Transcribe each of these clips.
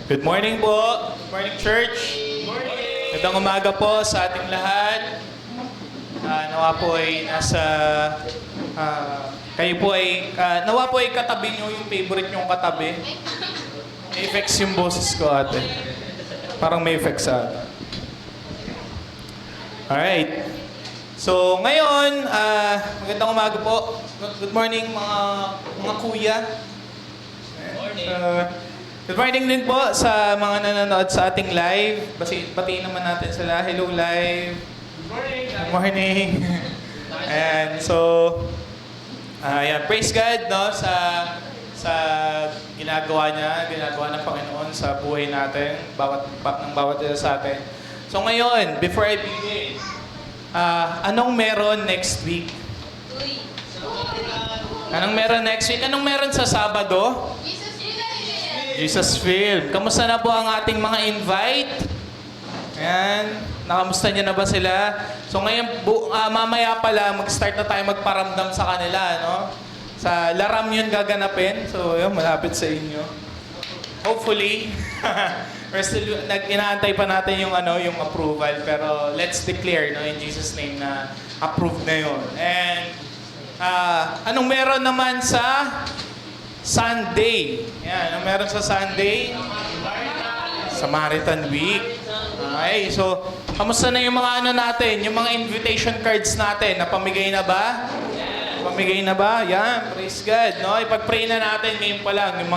Good morning po. Good morning, church. Good morning. Magandang umaga po sa ating lahat. Nawa po ay kayo po ay, nawa po ay katabi nyo yung favorite nyong katabi. May effects yung boses ko, ate. Parang may effects sa ate. Alright. So, ngayon, magandang umaga po. Good morning, mga kuya. Good morning. Good morning din po sa mga nanonood sa ating live. Batiin naman natin sila. Hello, live. Good morning. Good morning. Ayan, so, ayan, praise God, no, sa ginagawa ng Panginoon sa buhay natin, bawat isa sa atin. So ngayon, before I begin, anong meron next week? Anong meron next week? Anong meron sa Sabado? Jesus Film. Kamusta na po ang ating mga invite? Ayan. Nakamusta niyo na ba sila? So ngayon, mamaya pala, mag-start na tayo magparamdam sa kanila, no? Sa Laram yun gaganapin. So yun, malapit sa inyo. Hopefully, we're still, inaantay pa natin yung, yung approval. Pero let's declare, no, in Jesus' name na approved na yun. And anong meron naman sa Sunday? Yan, anong meron sa Sunday? Samaritan Week. Okay, so, kamusta na yung mga natin? Yung mga invitation cards natin, napamigay na ba? Pamigay na ba? Yan, praise God. No? Ipag-pray na natin ngayon pa lang yung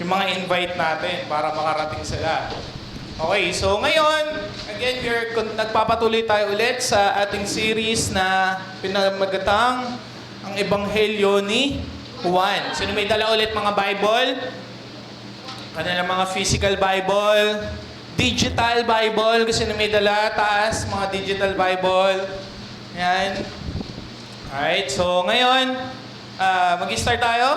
mga invite natin para makarating sila. Okay, so ngayon, again, nagpapatuloy tayo ulit sa ating series na pinamagatang ang Ebanghelyo ni Juan. Sino may dala ulit mga Bible? Kanilang mga physical Bible, digital Bible, kasi may dala, taas, mga digital Bible. Yan. Alright, so ngayon, mag-start tayo.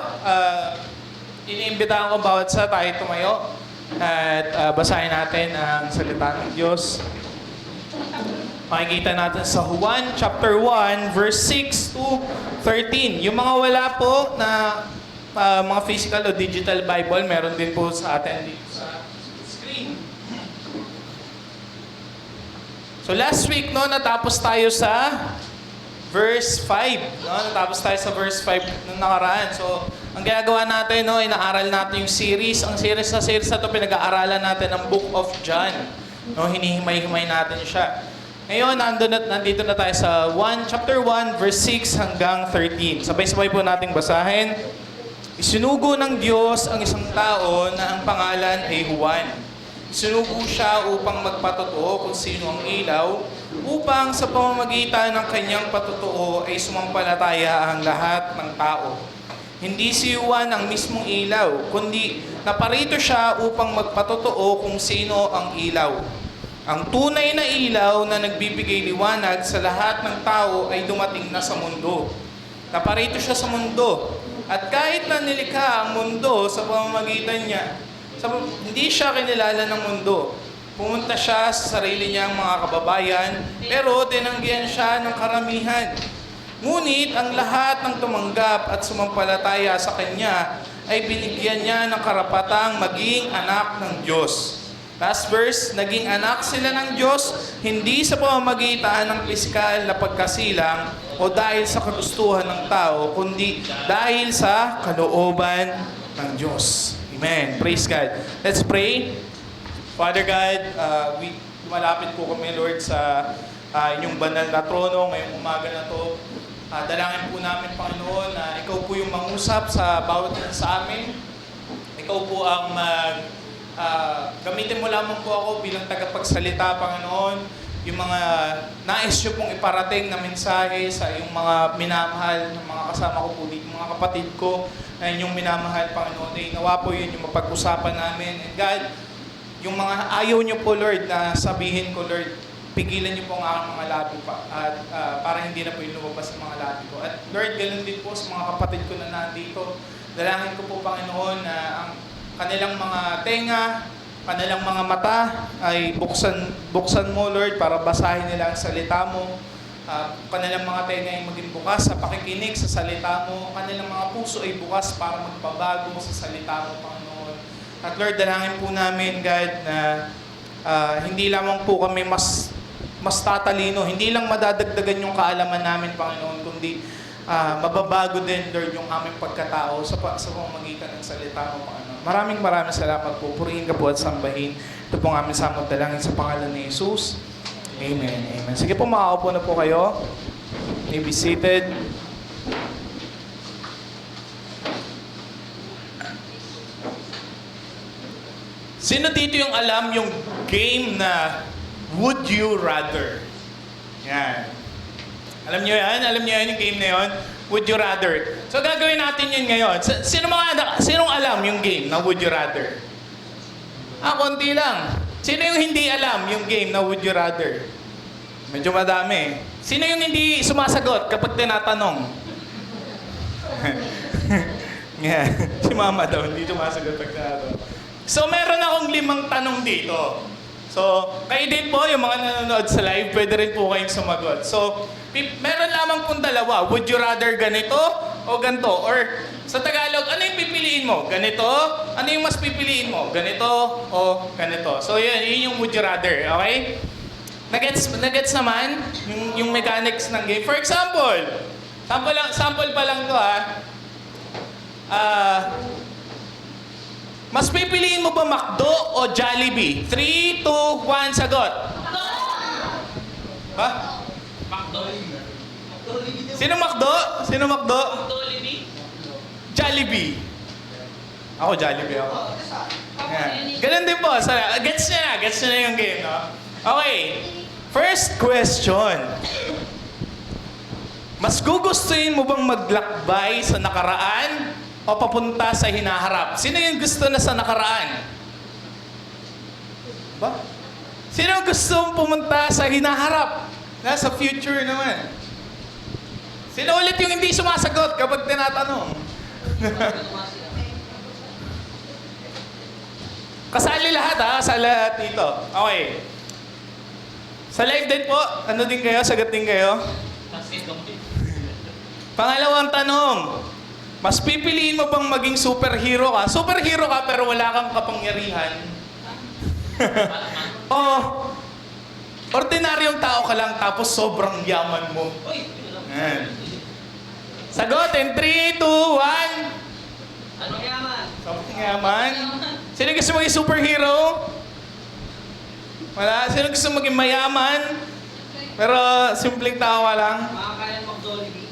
Iniimbitahan ko bawat sa tayo tumayo at basahin natin ang salita ng Diyos. Makikita natin sa Juan chapter 1, verse 6 to 13. Yung mga wala po na mga physical o digital Bible, meron din po sa atin dito sa screen. So last week, no, natapos tayo sa verse 5. No? Natapos tayo sa verse 5 nung nakaraan. So, ang ginagawa natin, no, inaaral natin yung series. Ang series na ito, pinag-aaralan natin ang Book of John. No, hinihimay-himay natin siya. Ngayon, nandito na tayo sa chapter 1, verse 6 hanggang 13. Sabay-sabay po nating basahin. Isinugo ng Diyos ang isang tao na ang pangalan ay Juan. Isinugo siya upang magpatotoo kung sino ang ilaw, upang sa pamamagitan ng kanyang patotoo ay sumampalataya ang lahat ng tao. Hindi si Juan ang mismong ilaw, kundi naparito siya upang magpatotoo kung sino ang ilaw. Ang tunay na ilaw na nagbibigay liwanag sa lahat ng tao ay dumating na sa mundo. Naparito siya sa mundo. At kahit na nilikha ang mundo sa pamamagitan niya, hindi siya kinilala ng mundo. Pumunta siya sa sarili niyang mga kababayan, pero tinanggihan siya ng karamihan. Ngunit ang lahat ng tumanggap at sumampalataya sa Kanya ay binigyan niya ng karapatang maging anak ng Diyos. Last verse, naging anak sila ng Diyos, hindi sa pamamagitan ng pisikal na pagkasilang o dahil sa kagustuhan ng tao, kundi dahil sa kalooban ng Diyos. Amen. Praise God. Let's pray. Father God, malapit po kami, Lord, sa inyong banal na trono ngayong umaga na to. Dalangin po namin, Panginoon, na ikaw po yung mangusap sa bawat isa sa amin. Ikaw po ang gamitin mo lamang po ako bilang tagapagsalita, Panginoon, yung mga nais nyo pong iparating na mensahe sa iyong mga minamahal ng mga kasama ko po dito, mga kapatid ko na inyong minamahal, Panginoon. Ay nawa po yun yung mapag-usapan namin. And God, yung mga ayaw nyo po, Lord, na sabihin ko, Lord, pigilan nyo po ang aking mga labi pa at para hindi na po yung lumabas sa mga labi ko. At Lord, ganun din po sa mga kapatid ko na nandito. Dalangin ko po, Panginoon, na ang kanilang mga tenga, kanilang mga mata ay buksan mo, Lord, para basahin nila ang salita mo. Kanilang mga tenga ay maging bukas sa pakikinig sa salita mo. Kanilang mga puso ay bukas para magbabago sa salita mo, Panginoon. At Lord, dalangin po namin, God, na hindi lamang po kami mas tatalino, hindi lang madadagdagan yung kaalaman namin, Panginoon, kundi mababago din, Lord, yung aming pagkatao sa pamamagitan ng salita mo, Panginoon. Maraming salamat po. Purihin ka po at sambahin. Ito po ang aming samot dalangin sa pangalan ni Jesus. Amen. Amen. Sige po, makaupo na po kayo. May be seated. Sino dito yung alam yung game na Would You Rather? Yan. Alam nyo yan? Alam nyo yan yung game na yun? Would You Rather. So gagawin natin yun ngayon. Sinong alam yung game na Would You Rather? Konti lang. Sino yung hindi alam yung game na Would You Rather? Medyo madami. Sino yung hindi sumasagot kapag tinatanong? Yeah. Si Mama daw, hindi sumasagot pag tinatanong. So, meron akong 5 tanong dito. So, kayo din po, yung mga nanonood sa live, pwede rin po kayong sumagot. So, meron lamang pong dalawa. Would you rather ganito o ganito? Or, sa Tagalog, ano yung pipiliin mo? Ganito? Ano yung mas pipiliin mo? Ganito o ganito? So, yun yung would you rather. Okay? Nagets naman yung mechanics ng game. For example, sample pa lang to mas pipiliin mo ba McDo o Jollibee? 3, 2, 1, sagot. Ha? McDo. Sino McDo? Sino McDo? Jollibee. Jollibee. Ako Jollibee ako. Yeah. Ganun din po. Gets nyo na yung game, no? Okay. First question. Mas gugustuhin mo bang maglakbay sa nakaraan o papunta sa hinaharap? Sino yung gusto na sa nakaraan? Ba? Sino gusto pumunta sa hinaharap? Nasa future naman. Sino ulit yung hindi sumasagot kapag tinatanong? Kasali lahat sa lahat dito. Okay. Sa live din po, ano din kayo? Sagot din kayo? Pangalawang tanong. Mas pipiliin mo bang maging superhero ka? Superhero ka pero wala kang kapangyarihan. O, ordinaryong tao ka lang tapos sobrang yaman mo. Yan. Sagot in 3, 2, 1. Anong yaman? Sobrang yaman. Sino gusto maging superhero? Wala. Sino gusto maging mayaman? Pero simpleng tao ka lang. Makakain mo Jollibee.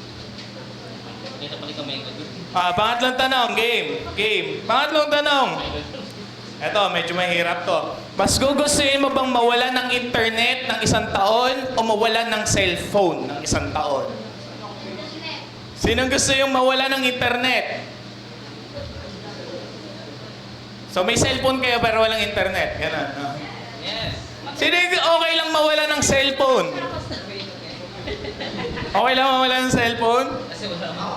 Dito pa rin kamay ko. Pangatlong tanong, game. Pangatlong tanong. Eto, medyo mahirap to. Mas gugustuhin mo bang mawalan ng internet ng 1 taon o mawalan ng cellphone ng 1 taon? Sinong gusto yung mawalan ng internet? So may cellphone kayo pero walang internet. Ganun. No? Yes. Sino yung okay lang mawalan ng cellphone? Okay lang mawalan ng cellphone? Kasi wala mo.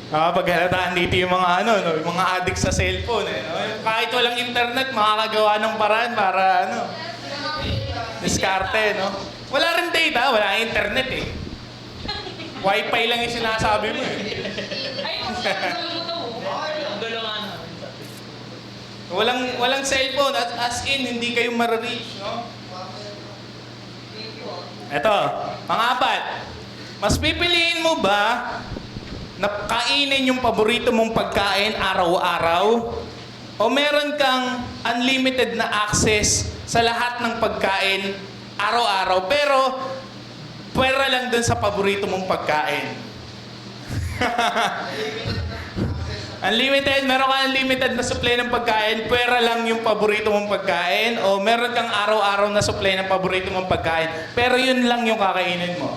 Paghalataan dito yung mga yung mga addict sa cellphone no? Kahit walang internet, makakagawa ng paraan para diskarte, no? Wala rin data, wala internet eh. Wi-Fi lang yung sinasabi mo eh. Ay, gulo mo to. Gulo nga na. Walang cellphone as in hindi kayo ma-reach, no? Eto, pang-4. Mas pipiliin mo ba na kainin yung paborito mong pagkain araw-araw o meron kang unlimited na access sa lahat ng pagkain araw-araw pero pwera lang dun sa paborito mong pagkain? Unlimited, meron kang unlimited na supply ng pagkain, pwera lang yung paborito mong pagkain o meron kang araw-araw na supply ng paborito mong pagkain pero yun lang yung kakainin mo.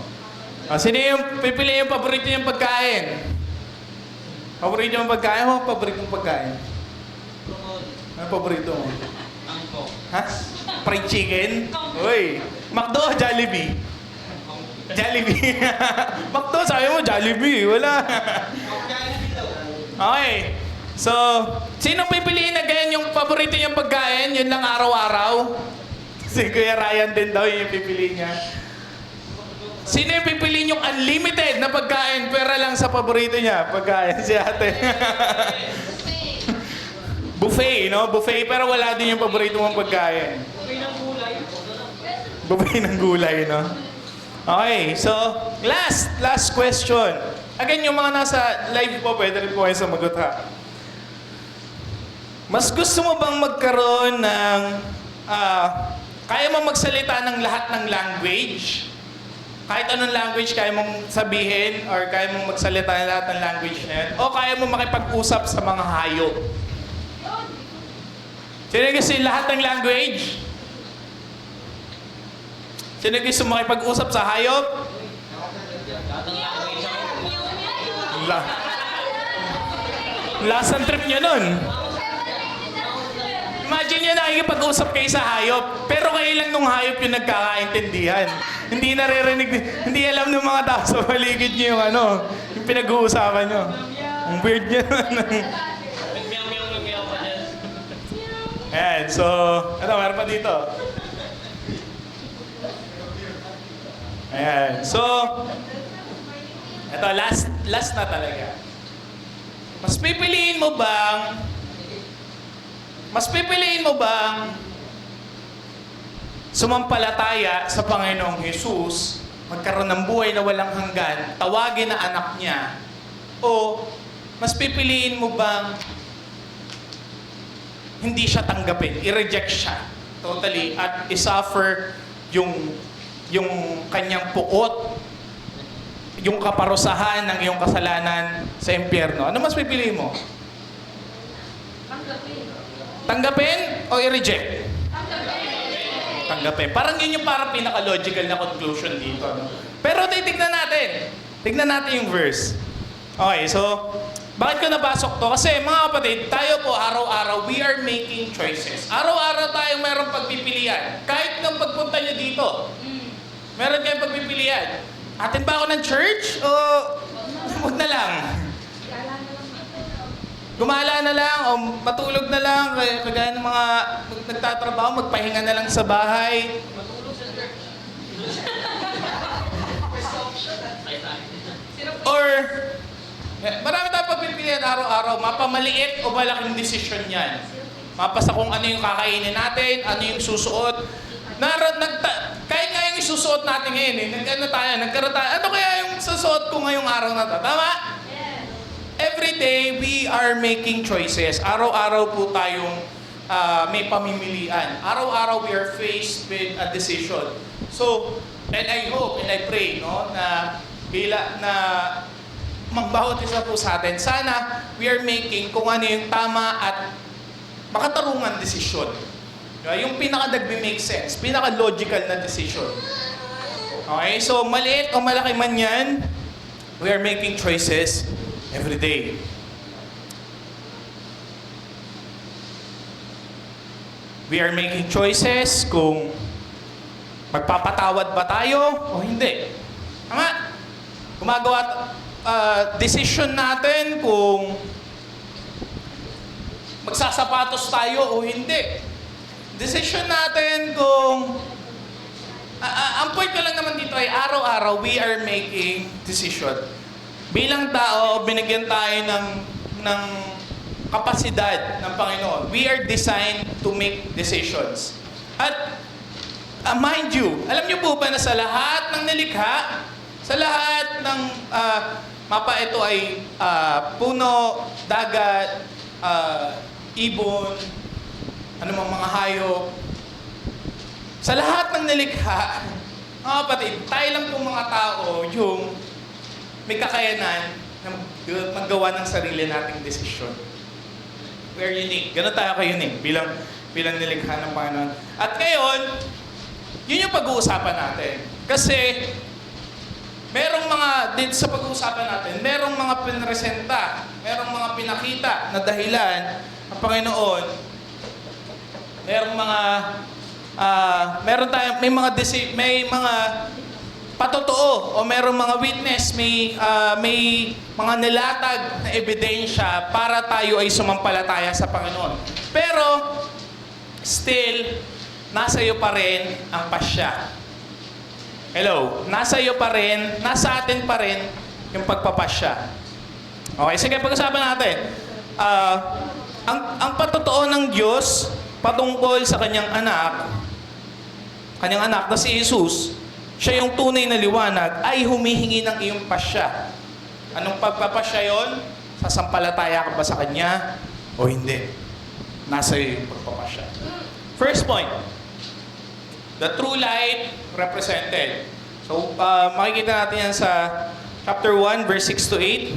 Sino yung pipili yung paborito niyong pagkain? Paborito mong pagkain o paborito mong pagkain? Ano paborito mo? Angko. Ha? Fried chicken? Uy! McDo o Jollibee? Jollibee. McDo, sabi mo Jollibee. Wala. Okay. So, sino pipiliin na ganyan yung paborito niyang pagkain? Yun lang araw-araw? Si Kuya Ryan din daw yung pipiliin niya. Sino yung pipiliin yung unlimited na pagkain pera lang sa paborito niya? Pagkain si ate. Buffet, no? Buffet, pero wala din yung paborito mong pagkain. Buffet ng gulay, no? Okay, so, last question. Again, yung mga nasa live po, pwede rin po kayo sumagot, ha? Mas gusto mo bang magkaroon ng... kaya mo magsalita ng lahat ng language? Kahit anong language kaya mong sabihin or kaya mong magsalita ng lahat ng language na yun? O kaya mo makipag-usap sa mga hayop? Sino gusto yung lahat ng language? Sino gusto makipag-usap sa hayop? Last ang trip nyo nun. Imagine nyo nakikipag-usap kayo sa hayop, pero kayo lang nung hayop yung nagkakaintindihan. Hindi naririnig, hindi alam ng mga tao sa paligid nyo yung yung pinag-uusapan nyo. Ang weird nyo nun. Ayan, so, meron pa dito. Ayan, so, last na talaga. Mas pipiliin mo bang sumampalataya sa Panginoong Jesus, magkaroon ng buhay na walang hanggan, tawagin na anak niya, o mas pipiliin mo bang hindi siya tanggapin, i-reject siya totally at isuffer yung kanyang puot, yung kaparusahan ng iyong kasalanan sa impyerno? Ano mas pipiliin mo? Tanggapin o i-reject? Tanggapin. Parang yun yung parang pinaka-logical na conclusion dito. No? Pero tignan natin. Tignan natin yung verse. Okay, so, bakit ko napasok to? Kasi mga kapatid, tayo po araw-araw, we are making choices. Araw-araw tayong mayroong pagpipilian. Kahit nang pagpunta nyo dito, meron kayong pagpipilian. Atin ba ako ng church? O huwag na lang? Gumala na lang o matulog na lang, kagaya ng mga nagtatrabaho, magpahinga na lang sa bahay. Or, marami tayong pagpipilian araw-araw, mapamaliit o malaking desisyon yan. Mapasa kung ano yung kakainin natin, ano yung susuot. Kahit nga yung isusuot natin ngayon, nagkaroon tayo, ano kaya yung susuot ko ngayong araw na to? Tama? Every day, we are making choices. Araw-araw po tayong may pamimilian. Araw-araw, we are faced with a decision. So, and I hope and I pray, no, na magbawat isa po sa atin, sana we are making kung ano yung tama at makatarungan desisyon. Yung pinaka-nagbe-make sense, pinaka-logical na decision. Okay, so maliit o malaki man yan, we are making choices every day. We are making choices kung magpapatawad ba tayo o hindi. Tama? Gumagawa decision natin kung magsasapatos tayo o hindi. Decision natin kung ang point ko lang naman dito ay araw-araw we are making decision. Bilang tao, binigyan tayo ng kapasidad ng Panginoon. We are designed to make decisions. At mind you, alam niyo po ba na sa lahat ng nilikha, sa lahat ng mapa ito ay puno, dagat, ibon, anumang mga hayop. Sa lahat ng nilikha, mga kapatid, tayo lang pong mga tao yung may kakayanan na maggawa ng sarili nating desisyon. We are unique. Ganun tayo ka-unique bilang nilikha ng Panginoon. At ngayon, yun yung pag-uusapan natin. Kasi, merong mga, dito sa pag-uusapan natin, merong mga pinresenta, merong mga pinakita na dahilan ng Panginoon. Merong mga, may mga patotoo o merong mga witness, may mga nilatag na ebidensya para tayo ay sumampalataya sa Panginoon. Pero, still, nasa iyo pa rin ang pasya. Hello? Nasa iyo pa rin, nasa atin pa rin yung pagpapasya. Okay, sige, pag-usapan natin. Ang patotoo pagkakataon ng Diyos patungkol sa kanyang anak na si Jesus, siya yung tunay na liwanag, ay humihingi ng iyong pasya. Anong pagpapasya yon? Sasampalataya ka ba sa Kanya o hindi? Nasa iyo yung pagpapasya. First point, the true light represented. So, makikita natin yan sa chapter 1, verse 6 to 8.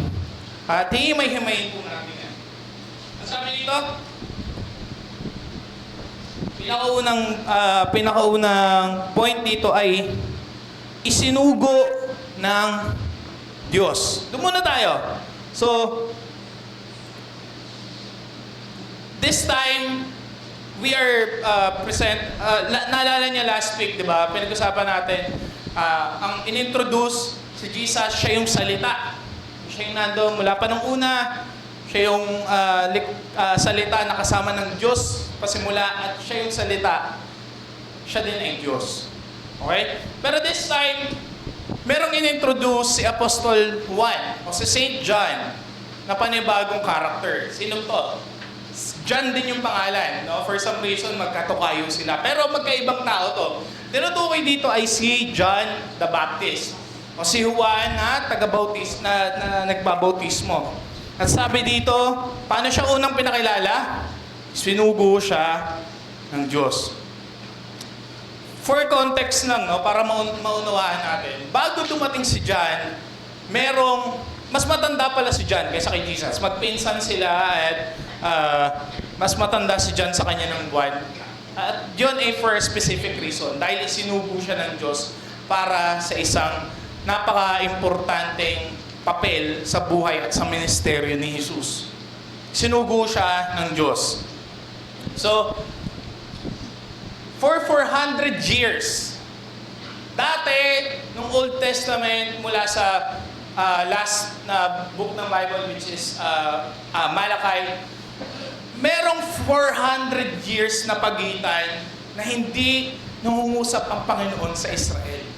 At himay-himayin po natin yan. Ang sabi dito, pinakaunang point dito ay isinugo ng Diyos. Doon muna tayo. So, this time, we are naalala niya last week, di ba? Pinag-usapan natin, ang inintroduce si Jesus, siya yung salita. Siya yung nandun mula pa nung una. Siya yung salita na kasama ng Diyos pasimula at siya yung salita. Siya din ay Diyos. Okay? Pero this time, merong inintroduce si Apostol Juan o si Saint John na panibagong character. Sino to? John din yung pangalan. No? For some reason, magkatukayo sila. Pero magkaibang tao to. Tinutukoy dito ay si John the Baptist. O si Juan na taga-bautis, na nagbabautismo. At sabi dito, paano siya unang pinakilala? Sinugo siya ng Diyos. For context lang, no, para maunawaan natin, bago dumating si John, mas matanda pala si John kaysa kay Jesus. Magpinsan sila at mas matanda si John sa kanya ng buwan. At yun ay for a specific reason, dahil isinugo siya ng Diyos para sa isang napaka-importanteng papel sa buhay at sa ministeryo ni Jesus. Sinugo siya ng Diyos. So, for 400 years, dati, nung Old Testament, mula sa last na book ng Bible, which is Malachi, merong 400 years na pagitan na hindi nangungusap ang Panginoon sa Israel.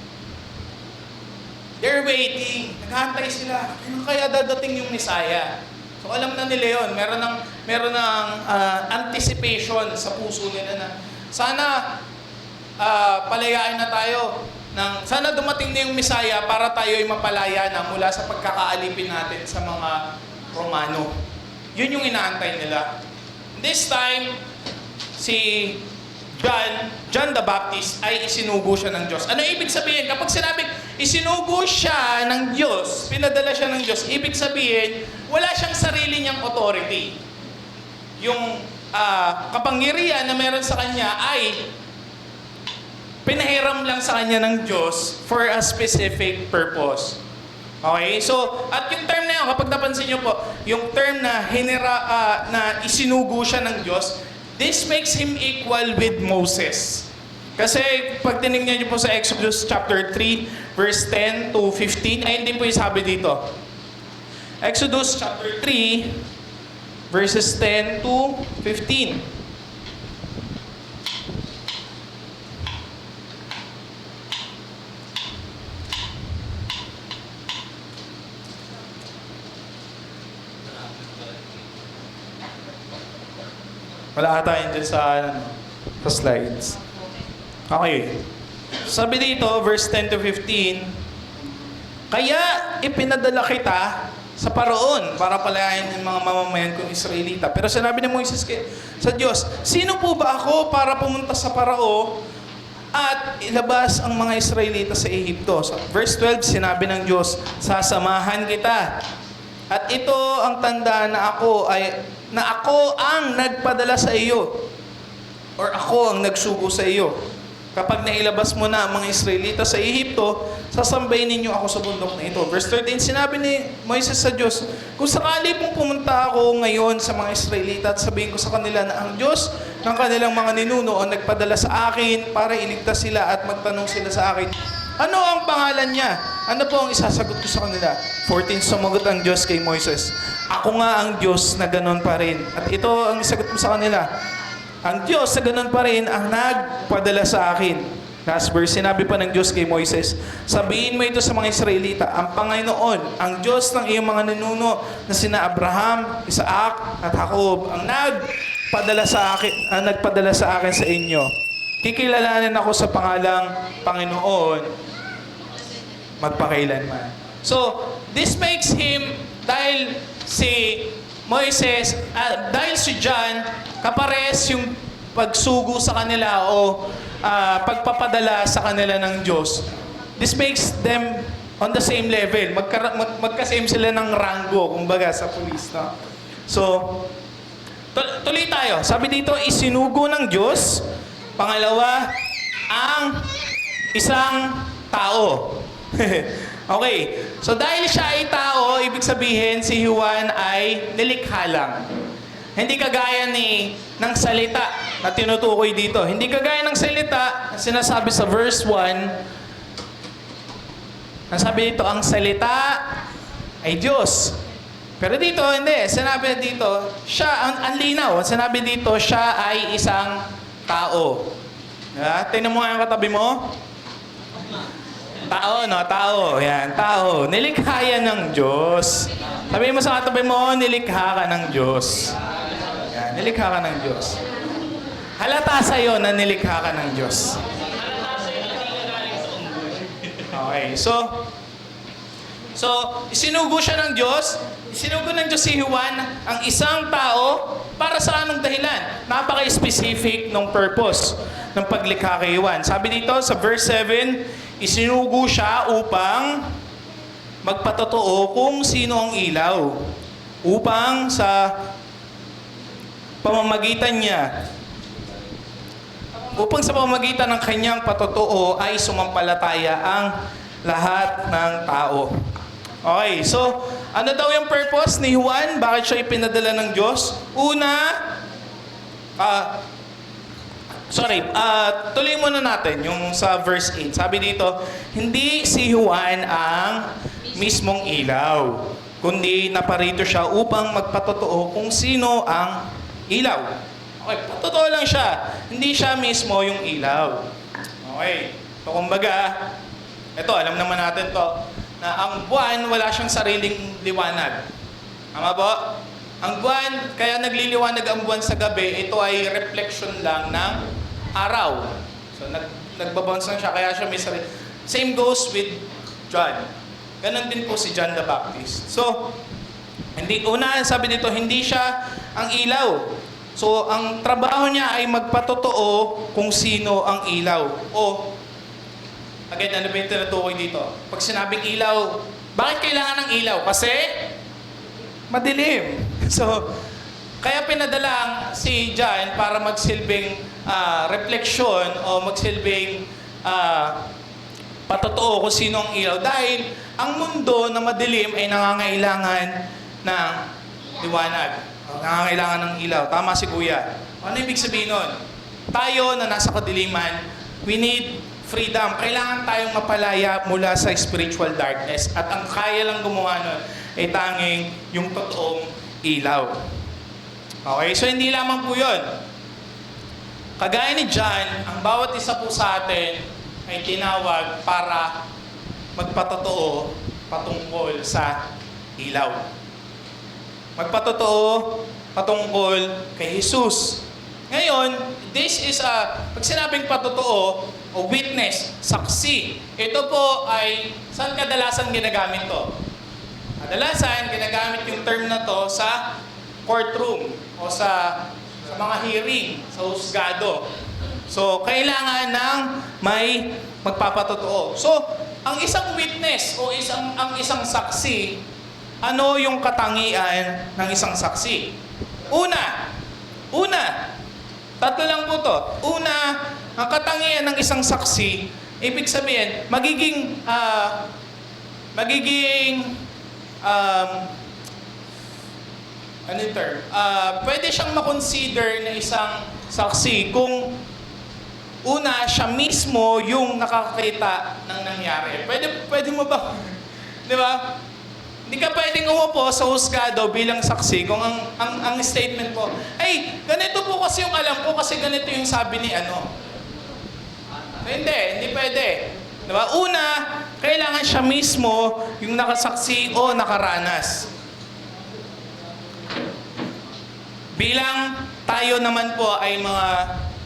They're waiting. Naghahantay sila. Kailan kaya dadating yung Messiah? So alam na nila yun. Meron ng anticipation sa puso nila na sana palayain na tayo. Sana dumating na yung Messiah para tayo ay mapalaya na mula sa pagkakaalipin natin sa mga Romano. Yun yung inaantay nila. This time, si John the Baptist ay isinugo siya ng Diyos. Ano ibig sabihin? Kapag sinabing isinugo siya ng Diyos, pinadala siya ng Diyos, ibig sabihin, wala siyang sarili niyang authority. Yung kapangyarihan na meron sa kanya ay pinahiram lang sa kanya ng Diyos for a specific purpose. Okay? So, at yung term na yun, kapag napansin niyo po, yung term na na isinugo siya ng Diyos, this makes him equal with Moses. Kasi pag tinignan niyo po sa Exodus chapter 3, verse 10 to 15, ayun din po yung sabi dito. Exodus chapter 3, verses 10 to 15. Wala ata yun dyan sa slides. Okay. Sabi dito, verse 10 to 15, kaya ipinadala kita sa Paraon para palayain ang mga mamamayan kong Israelita. Pero sinabi ni Moises sa Diyos, sino po ba ako para pumunta sa Parao at ilabas ang mga Israelita sa Ehipto? So, verse 12, sinabi ng Diyos, sasamahan kita. At ito ang tanda na ako ang nagpadala sa iyo, or ako ang nagsugo sa iyo. Kapag nailabas mo na ang mga Israelita sa Ehipto, sasambayin ninyo ako sa bundok na ito. Verse 13, sinabi ni Moises sa Diyos, kung sakali pong pumunta ako ngayon sa mga Israelita at sabihin ko sa kanila na ang Diyos ng kanilang mga ninuno ang nagpadala sa akin para iligtas sila at magtanong sila sa akin, ano ang pangalan niya? Ano po ang isasagot ko sa kanila? 14, sumagot ang Diyos kay Moises, ako nga ang Diyos na ganon pa rin. At ito ang isagot mo sa kanila, ang Diyos na ganon pa rin ang nagpadala sa akin. Last verse, sinabi pa ng Diyos kay Moises, sabihin mo ito sa mga Israelita, ang Panginoon, ang Diyos ng iyong mga ninuno na sina Abraham, Isaac at Jacob, ang nagpadala sa akin sa inyo. Kikilalanin ako sa pangalang Panginoon magpakailanman. So, this makes him, dahil si Moises, dahil si John, kapares yung pagsugo sa kanila o pagpapadala sa kanila ng Diyos. This makes them on the same level. Magka-same sila ng ranggo, kumbaga, sa pulis. No? So, tuloy tayo. Sabi dito, isinugo ng Diyos. Pangalawa, ang isang tao. Okay. So, dahil siya ay tao, ibig sabihin, si Juan ay nilikha lang. Hindi kagaya ng salita na tinutukoy dito. Hindi kagaya ng salita na sinasabi sa verse 1. Ang sabi dito, ang salita ay Diyos. Pero dito, hindi. Sinabi dito, siya, ang linaw. Sinabi dito, siya ay isang tao. Tingnan mo nga yung katabi mo. Tao, no? Tao. Yan, tao. Nilikha yan ng Diyos. Sabi mo sa katabi mo, nilikha ka ng Diyos. Yan, nilikha ka ng Diyos. Halata sa'yo na nilikha ka ng Diyos. Okay, so, isinugo siya ng Diyos. Isinugo ng Diyos si Juan, ang isang tao, para sa anong dahilan? Napaka-specific ng purpose ng paglikha kay Juan. Sabi dito sa verse 7, isinugo siya upang magpatotoo kung sino ang ilaw. Upang sa pamamagitan niya, upang sa pamamagitan ng kanyang patotoo ay sumampalataya ang lahat ng tao. Okay, so ano daw yung purpose ni Juan? Bakit siya ipinadala ng Diyos? Una, tuloy muna natin yung sa verse 8. Sabi dito, hindi si Juan ang mismong ilaw, kundi naparito siya upang magpatotoo kung sino ang ilaw. Okay, patotoo lang siya. Hindi siya mismo yung ilaw. Okay, so kumbaga, ito, alam naman natin to, na ang buwan, wala siyang sariling liwanag. Tama po? Ang buwan, kaya nagliliwanag ang buwan sa gabi, ito ay reflection lang ng araw. So, nagbabounce lang siya, kaya siya may sarili. Same goes with John. Ganon din po si John the Baptist. So, sabi dito, hindi siya ang ilaw. So, ang trabaho niya ay magpatotoo kung sino ang ilaw. O, again, ano ba yung tinutukoy dito? Pag sinabing ilaw, bakit kailangan ng ilaw? Kasi madilim. So, kaya pinadala si John para magsilbing refleksyon o magsilbing patotoo kung sino ang ilaw. Dahil ang mundo na madilim ay nangangailangan ng liwanag. Nangangailangan ng ilaw. Tama si Kuya. Ano ibig sabihin nun? Tayo na nasa kadiliman, we need freedom. Kailangan tayong mapalaya mula sa spiritual darkness. At ang kaya lang gumawa nun ay tanging yung totoong ilaw. Okay? So, hindi lamang po yun. Kagaya ni John, ang bawat isa po sa atin ay tinawag para magpatotoo patungkol sa ilaw. Magpatotoo patungkol kay Jesus. Ngayon, this is pag sinabing patotoo, o witness, saksi. Ito po ay, saan kadalasan ginagamit to? Kadalasan, ginagamit yung term na to sa courtroom o sa mga hearing, sa husgado. So, kailangan ng may magpapatotoo. So, ang isang witness o ang isang saksi, ano yung katangian ng isang saksi? Una, tatlo lang po to. Una, ang katangian ng isang saksi, ibig sabihin, magiging pwede siyang makonsider na isang saksi kung una, siya mismo yung nakakita ng nangyari. Pwede mo ba? Di ba? Hindi ka pwedeng umupo sa husgado bilang saksi kung ang statement po, ay, ganito po kasi yung alam ko kasi ganito yung sabi ni ano. Hindi pwede. Diba? Una, kailangan siya mismo yung nakasaksi o nakaranas. Bilang tayo naman po ay mga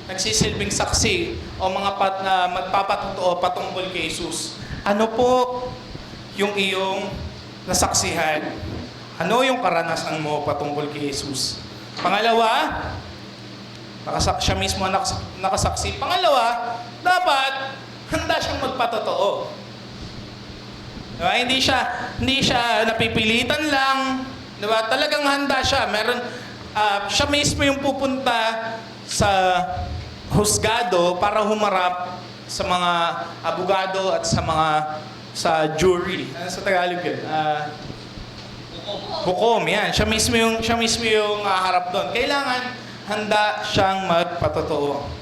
nagsisilbing saksi o mga magpapatotoo patungkol kay Jesus. Ano po yung iyong nasaksihan? Ano yung karanasan mo patungkol kay Jesus? Pangalawa, siya mismo ang nakasaksi. Pangalawa, dapat handa siyang magpatotoo. Diba? Hindi siya napipilitan lang. Diba? Talagang handa siya. Siya mismo yung pupunta sa husgado para humarap sa mga abogado at sa jury. Ano sa Tagalog yun? Hukom, yan. Siya mismo yung harap doon. Kailangan handa siyang magpatotoo.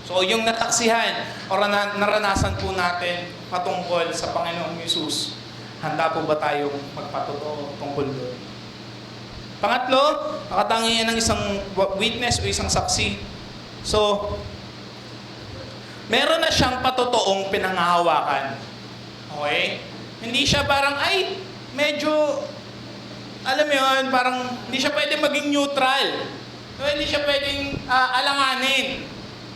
So, yung nataksihan o naranasan po natin patungkol sa Panginoong Hesus, handa po ba tayong magpatotoo tungkol doon? Pangatlo, nakatangian ng isang witness o isang saksi. So, meron na siyang patotoong pinanghahawakan. Okay? Hindi siya parang, medyo, alam mo yun, parang hindi siya pwedeng maging neutral. So, hindi siya pwedeng alanganin.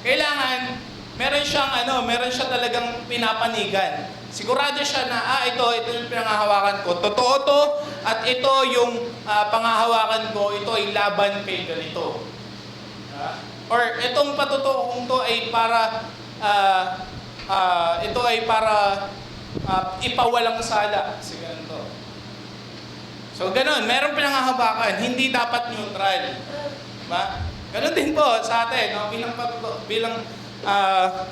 Kailangan, meron siya talagang pinapanigan. Sigurado siya na, ito yung pinanghahawakan ko. Totoo to, at ito yung panghahawakan ko, ito ay laban kay ganito. Or itong patotoo kong to ay para, ipawalang sala. Kasi ganito. So, ganun. Meron pinanghahawakan. Hindi dapat neutral. Diba? Ganun din po sa atin, no? Bilang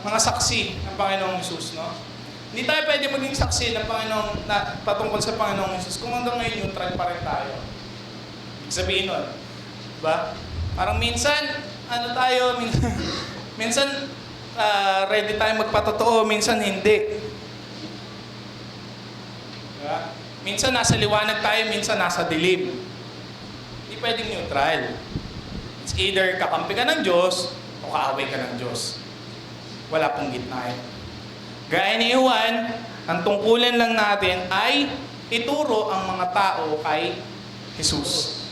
mga saksi ng Panginoong Hesus, no? Hindi tayo pwede maging saksi ng patungkol sa Panginoong Hesus kung hanggang ngayon neutral pa rin tayo. Ibig sabihin nun, diba? Parang minsan, minsan ready tayo magpatotoo, minsan hindi. Diba? Minsan nasa liwanag tayo, minsan nasa dilim. Hindi pwedeng neutral. It's either kakampi ka ng Diyos o kaaway ka ng Diyos. Wala pong gitna eh. Gaya ni Juan, ang tungkulin lang natin ay ituro ang mga tao kay Jesus.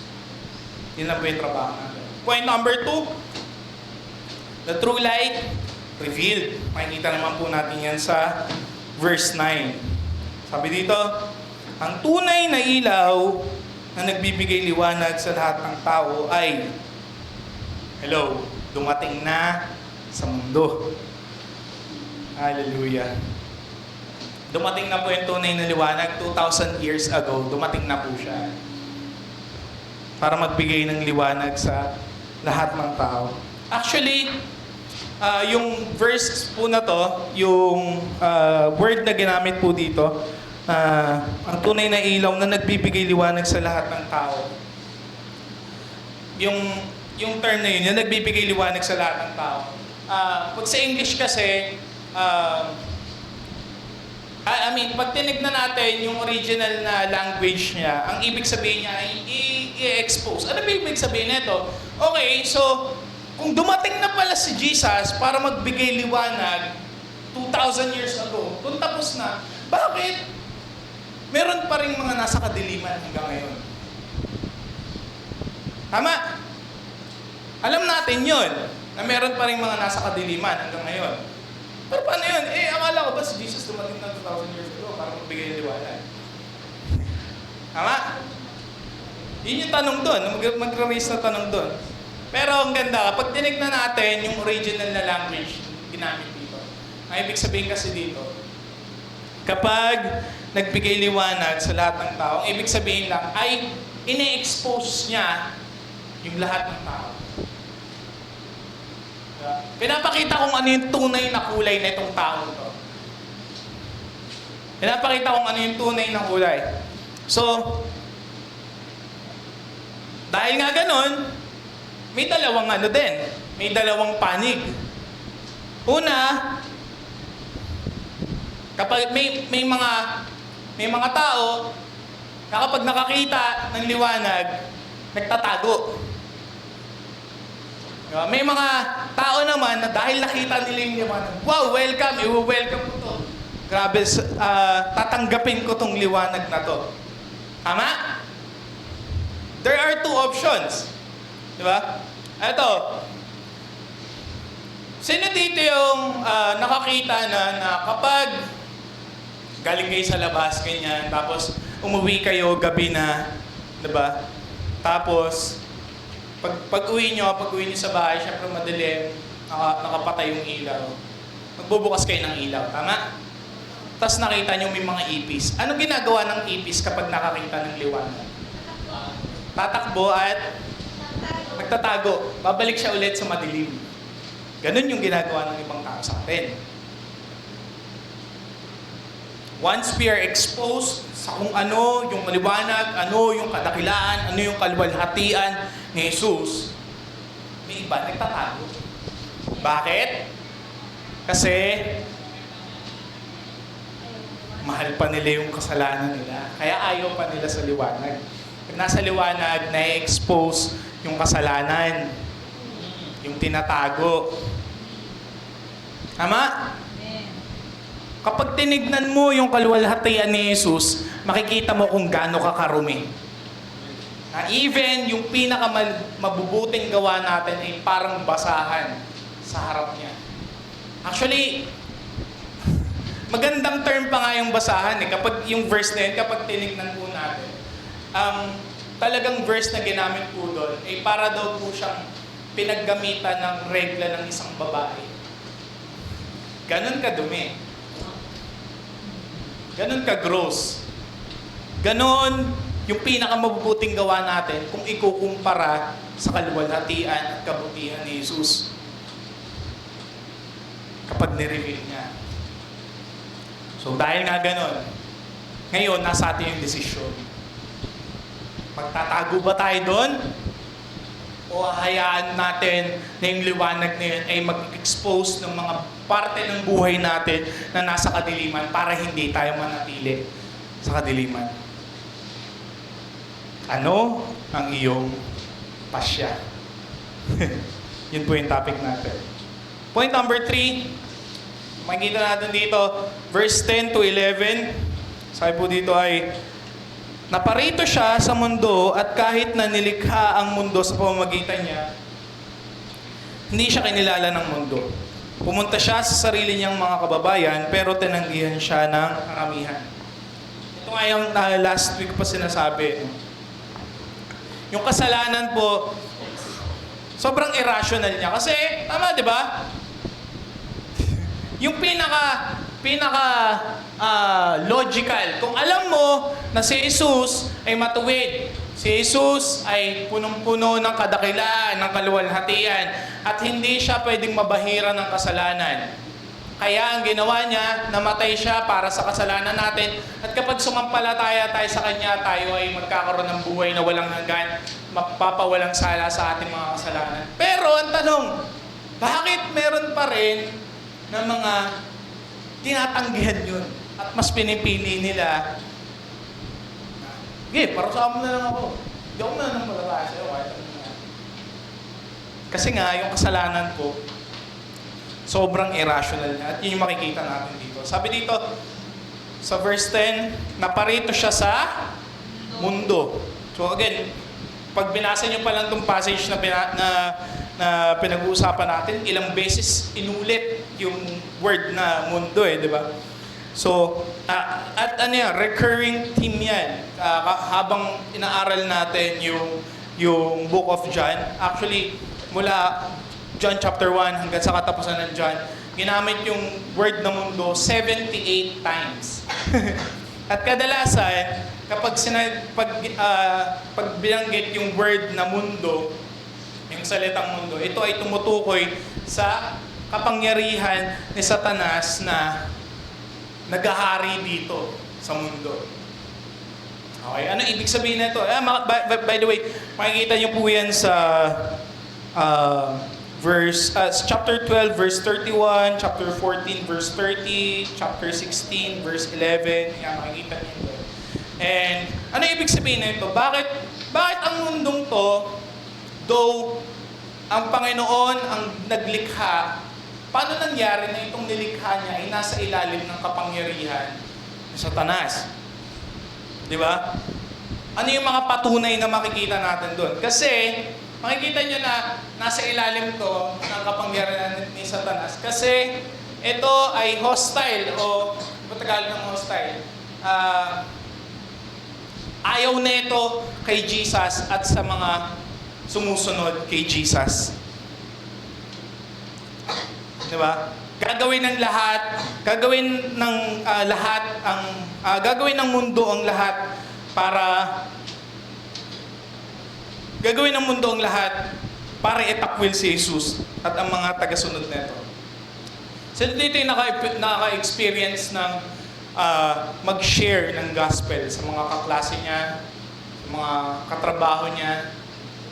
Yun lang po yung trabaho natin. Point number 2, the true light revealed. Makikita naman po natin yan sa verse 9. Sabi dito, ang tunay na ilaw na nagbibigay liwanag sa lahat ng tao ay dumating na sa mundo. Hallelujah. Dumating na po yung tunay na liwanag. 2,000 years ago, dumating na po siya. Para magbigay ng liwanag sa lahat ng tao. Actually, yung verse po na to, yung word na ginamit po dito, ang tunay na ilaw na nagbibigay liwanag sa lahat ng tao. Yung term na yun, yung nagbibigay liwanag sa lahat ng tao. Pag sa English kasi, pag tinignan natin yung original na language niya, ang ibig sabihin niya ay i-expose. Ano ba ibig sabihin nito? Okay, so, kung dumating na pala si Jesus para magbigay liwanag 2,000 years ago, kung tapos na, bakit meron pa rin mga nasa kadiliman hanggang ngayon? Tama? Alam natin yun, na meron pa rin mga nasa kadiliman hanggang ngayon. Pero paano yun? Akala ko ba si Jesus dumating na 2,000 years ago para magbigay ng liwanag? Tama? Yun yung tanong doon, mag-raise na tanong doon. Pero ang ganda, kapag tinignan natin yung original na language ginamit dito, ang ibig sabihin kasi dito, kapag nagbigay liwanag sa lahat ng tao, ang ibig sabihin lang ay ine-expose niya yung lahat ng tao. Pinapakita kung ano yung tunay na kulay na itong tao to. Pinapakita kung ano yung tunay na kulay. So, dahil nga ganun, may dalawang may dalawang panig. Una, kapag may mga tao na kapag nakakita ng liwanag, nagtatago. May mga tao naman na dahil nakita nila yung liwanag, wow, welcome, i-welcome ko to. Grabe, tatanggapin ko tong liwanag na to. Tama? There are two options. Di ba? Eto. Sino dito yung nakakita na kapag galing kayo sa labas, ganyan, tapos umuwi kayo gabi na, diba? Tapos, pag uwi nyo sa bahay, syempre madilim, nakapatay yung ilaw. Magbubukas kayo ng ilaw, tama? Tapos nakita nyo may mga ipis. Ano ginagawa ng ipis kapag nakakita ng liwanag? Tatakbo at magtatago. Babalik siya ulit sa madilim. Ganun yung ginagawa ng ibang tao sa atin. Once we are exposed sa kung ano yung maliwanag, ano yung kadakilaan, ano yung kaluwalhatian ni Jesus, may iba nagtatago. Bakit? Kasi mahal pa nila yung kasalanan nila. Kaya ayaw pa nila sa liwanag. Pag nasa liwanag, na-expose yung kasalanan. Yung tinatago. Tama? Kapag tinignan mo yung kaluwalhatian ni Jesus, makikita mo kung gaano ka karumi. Na even yung pinakamabubuting gawa natin ay parang basahan sa harap niya. Actually, magandang term pa nga yung basahan eh. Kapag yung verse na yun, kapag tinignan po natin, talagang verse na ginamit po doon, ay para daw po siyang pinaggamitan ng regla ng isang babae. Ganon kadumi. Ganon ka-gross. Ganon yung pinakamabubuting gawa natin kung ikukumpara sa kaluwalhatian at kabutihan ni Jesus. Kapag nireveal niya. So dahil nga ganon, ngayon nasa atin yung desisyon. Magtatago ba tayo doon? O hayaan natin na yung liwanag na yun ay mag-expose ng mga parte ng buhay natin na nasa kadiliman para hindi tayo manatili sa kadiliman? Ano ang iyong pasya? Yun po yung topic natin. Point number 3, makikita natin dito, verse 10 to 11. Sabi po dito ay, naparito siya sa mundo at kahit na nilikha ang mundo sa pamamagitan niya, hindi siya kinilala ng mundo. Pumunta siya sa sarili niyang mga kababayan pero tinanggihan siya ng karamihan. Ito nga yung last week pa sinasabi. Yung kasalanan po, sobrang irrational niya. Kasi, tama di ba? Yung pinaka logical. Kung alam mo na si Jesus ay matuwid, si Jesus ay punong-puno ng kadakilaan, ng kaluwalhatian, at hindi siya pwedeng mabahira ng kasalanan. Kaya ang ginawa niya, namatay siya para sa kasalanan natin. At kapag sumampalataya tayo sa Kanya, tayo ay magkakaroon ng buhay na walang hanggan, mapapawalang sala sa ating mga kasalanan. Pero ang tanong, bakit meron pa rin ng mga tinatanggihan yun at mas pinipili nila parusahan mo na lang ako. Hindi ako na lang malabas sa'yo. Kasi nga, yung kasalanan po, sobrang irrational niya. At yun yung makikita natin dito. Sabi dito, sa verse 10, naparito siya sa mundo. So again, pag binasa niyo pa lang itong passage na pinag-uusapan natin, ilang beses inulit yung word na mundo di ba? So, at ano yan, recurring theme yan. Habang inaaral natin yung Book of John, actually, mula John chapter 1 hanggang sa katapusan ng John, ginamit yung word na mundo 78 times. At kadalasan, kapag pag binanggit yung word na mundo, yung salitang mundo, ito ay tumutukoy sa kapangyarihan ni Satanas na naghahari dito sa mundo. Okay, ano ibig sabihin nito? By the way, makikita niyo po yan sa chapter 12, verse 31, chapter 14, verse 30, chapter 16, verse 11. Yan, makikita niyo ito. And ano ibig sabihin nito? Bakit ang mundong to, though ang Panginoon ang naglikha, paano nangyari na itong nilikha niya ay nasa ilalim ng kapangyarihan ni Satanas? Di ba? Ano yung mga patunay na makikita natin doon? Kasi makikita nyo na nasa ilalim to ng kapangyarihan ni Satanas. Kasi ito ay hostile o matagal ng hostile. Ayaw na ito kay Jesus at sa mga sumusunod kay Jesus. Diba? Gagawin ng lahat, gagawin ng mundo ang lahat para itakwil si Jesus at ang mga tagasunod nito. So dito yung naka-experience ng mag-share ng gospel sa mga kaklase niya, sa mga katrabaho niya.